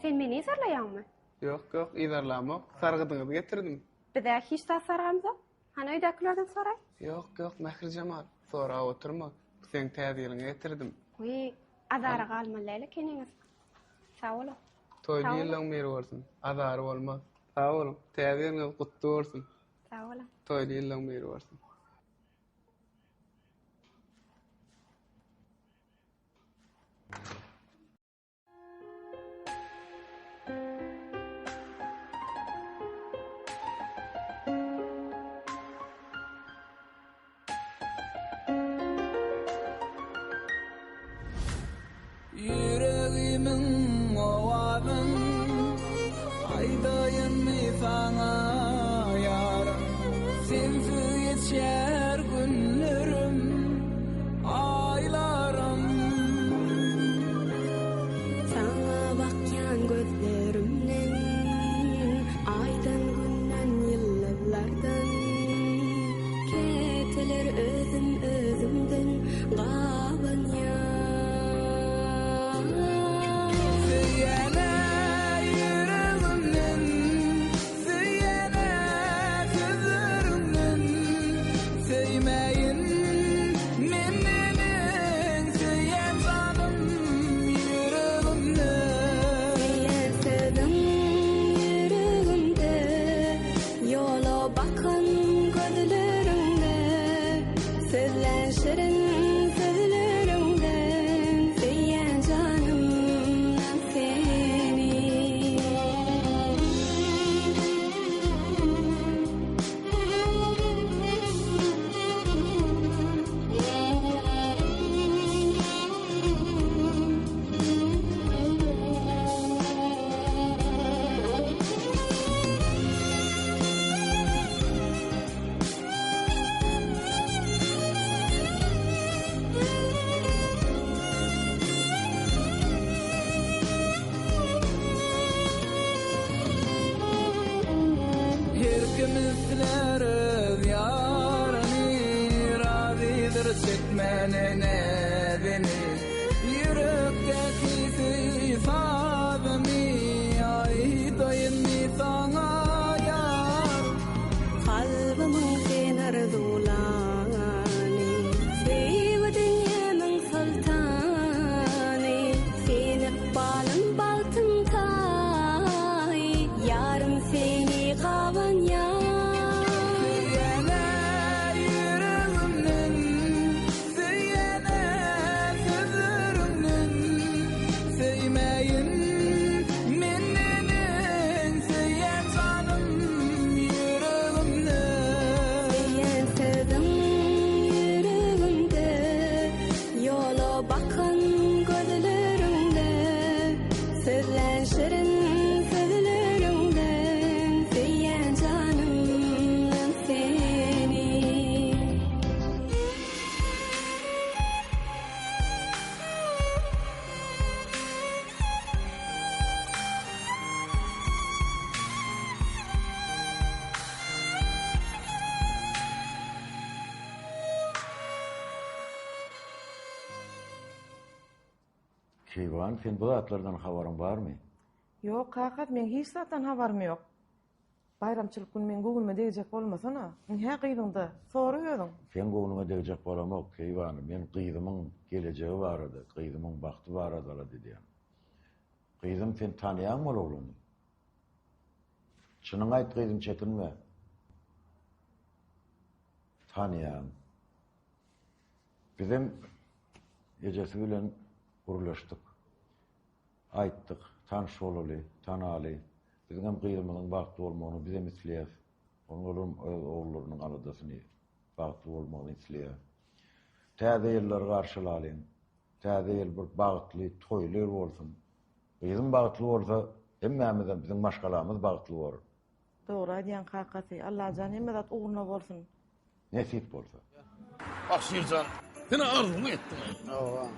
Sen meni izarlayanmı? Yok, izarlamak. Sargıdığını getirdim. Bir de hiç daha sargamız yok. Hani öydeklerden soray? Yok, Mehri Cemal. Sonra oturma. Sen täzeliňi getirdim. Uy, azara kalmalayla keniniz. Sağ olun. Toýly ýyllaň beri bolsun. Azary bolmaz. Sağ olun. Täzeliňiz gutly bolsun. Sağ olun. Toýly ýyllaň beri bolsun. Süýene yüreğimden, süýene sözlerimden, söymeyin mennenin süýen canım yüreğimden. Süýen sözüm yüreğimde, yola bakan gözlerimde, sözlen şirin sözlerimden, süýen canımdan seni. Herkimiz dileriz yarını, razıdır çekmenine beni. Yürekteki sifabımı aytayım sana yar. Kalbimin sen arzulany, sevdiğimin sultany, sen ikbalın baltın tay, yarım seni kavan yar. Süýene yüreğimden, süýene sözlerimden, söymeyin mennenin süýen canım yüreğimden. Süýen sözüm yüreğimde, yola bakan gözlerimde, sözlen şirin sözlerimden, süýen canımdan seni. Keyvan, sen bu zatlardan habarın var mı? Yok kakat, men hiç zaten haberim yok. Bayramçılık günü men goňulma degijek bolmasana. Ne gyýdyňda? Soruýardym. Sen goňuna degijek bolamok Keyvan, men gyýdymyň gelejegi bar edy, gyýdymyň bagty bar edy diýdim. Gyýdym sen tanýan bolaglyny. Şunuň aýt gyýdym çekinme. Tanýan. Bizim gejesi bilen guruluşdyk. Aýtdyk, tanış bolaly, tanaly. Bizim hem gyýdymyň bagty bolmagyny bize misleýär. Onuň oğullarynyň aladasyny bagty bolmagyny isleýär. Täze ýyllar garşylalym. Täze ýyl bir bagtly, toýly bolsun. Gyýdym bagtly bolsa, hemmämizden bizim maşgalamyz bagtly bolar. Dogry aýdýan kakaty. Allah jan hemmedat uğruna bolsun. Nesip bolsa. Bak Şircan, seni arzumu ettim.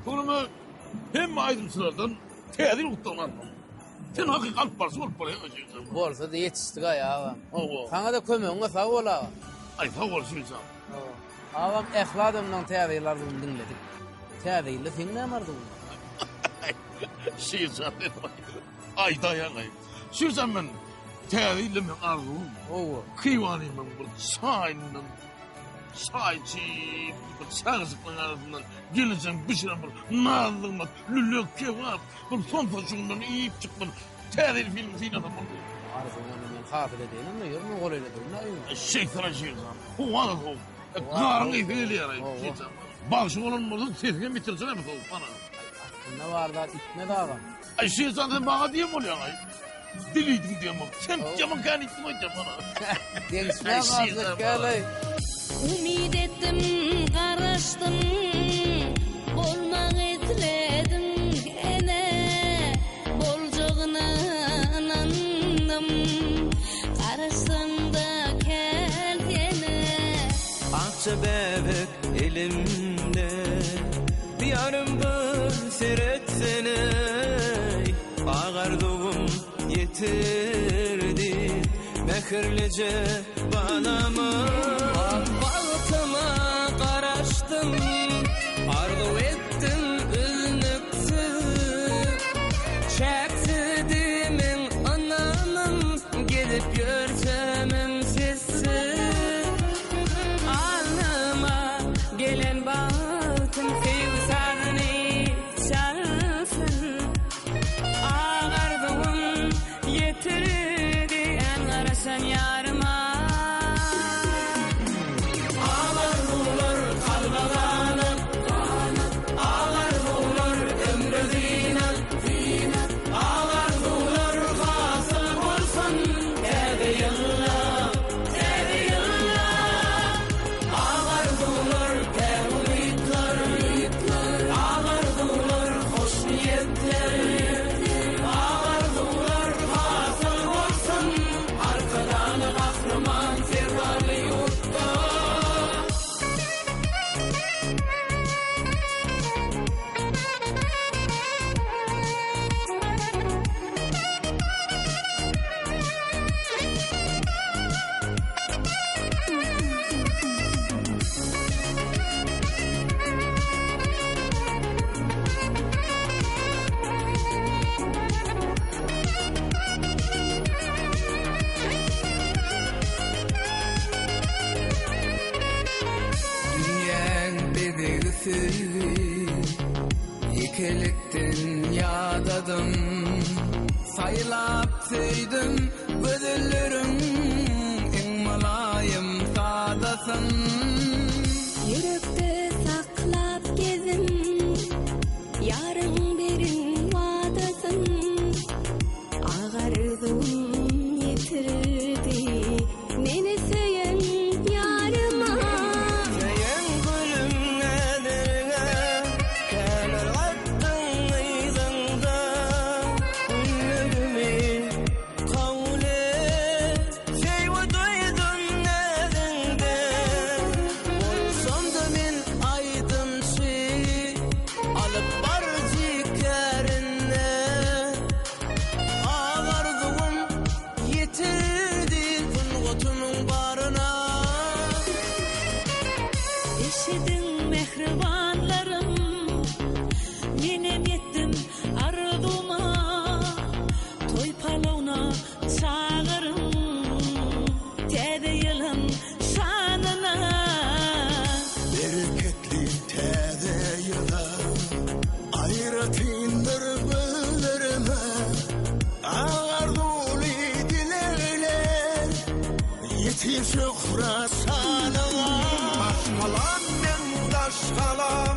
Konumu hem aydımçılardan tedil utanmam. Sen hakikat parçası olup buraya Şircan. Bolsa da yetişdik ayağa. Ova. Sana da kömeğine sağ ol ağa. Ay sağ ol Şircan. Ağam ehladımdan teadiylardan dinledik. Teadiyla sen ne amardın? Şircan dedim. Ay dayan ay. Şircan ben tediyle men arzum. Ova. Kıyvanıyım ben bu çayından. Çayçı, bu çağızıkların arasından geleceğim bir şeyler var. Nazlık var, lülük kebap. Bu son taşığından iyiyip çıkmadı. Tedil film adam oldu. Arzumdan men hafile değilim mi? Yorma gol eyledim. Şeytana Şircan. O var o. Karın ifili yarayım Şircan. Bağışı olunmadı, sesini bitirsene mi soğuk bana? Ne var da itme dağa. Ay Şircan sen bana diyem oluyor ay. Diliydim diyemem. Sen camın kan ittim hocam bana. Değişmeye mazlık geley. Umid ettim, garaşdym, bolmak etledim ene, boljagyna inandym, garaşsam da kel ene. Akça bebek elimde, diyarım bir seretsene, bağardığım yetirdi, mehirlice banamı. Bağıtıma qaraşdım, arzu ettim üzünüksüz, çeksiz saylap söydüm gözlerim en malayım sadasın Yürekte saklap gezim yarın birin vadasın ağardım yitirdi meni söyün yarıma Seyen gülümlerine kenar attın ıydında Ünlüğümü kavle seyve duydum nedinde Olsam da men aydın şey alıp bar zikerine Ağardığım yitirdi Tungutumun barına Eşidin mehribanlarım menem yettim ardıma toy palovna çağırım tede yılın şanına Bereketli tede yıla ayratindir bölürme ağarduli dilerler yetim şuhra sanıma Başkalan men daşkalan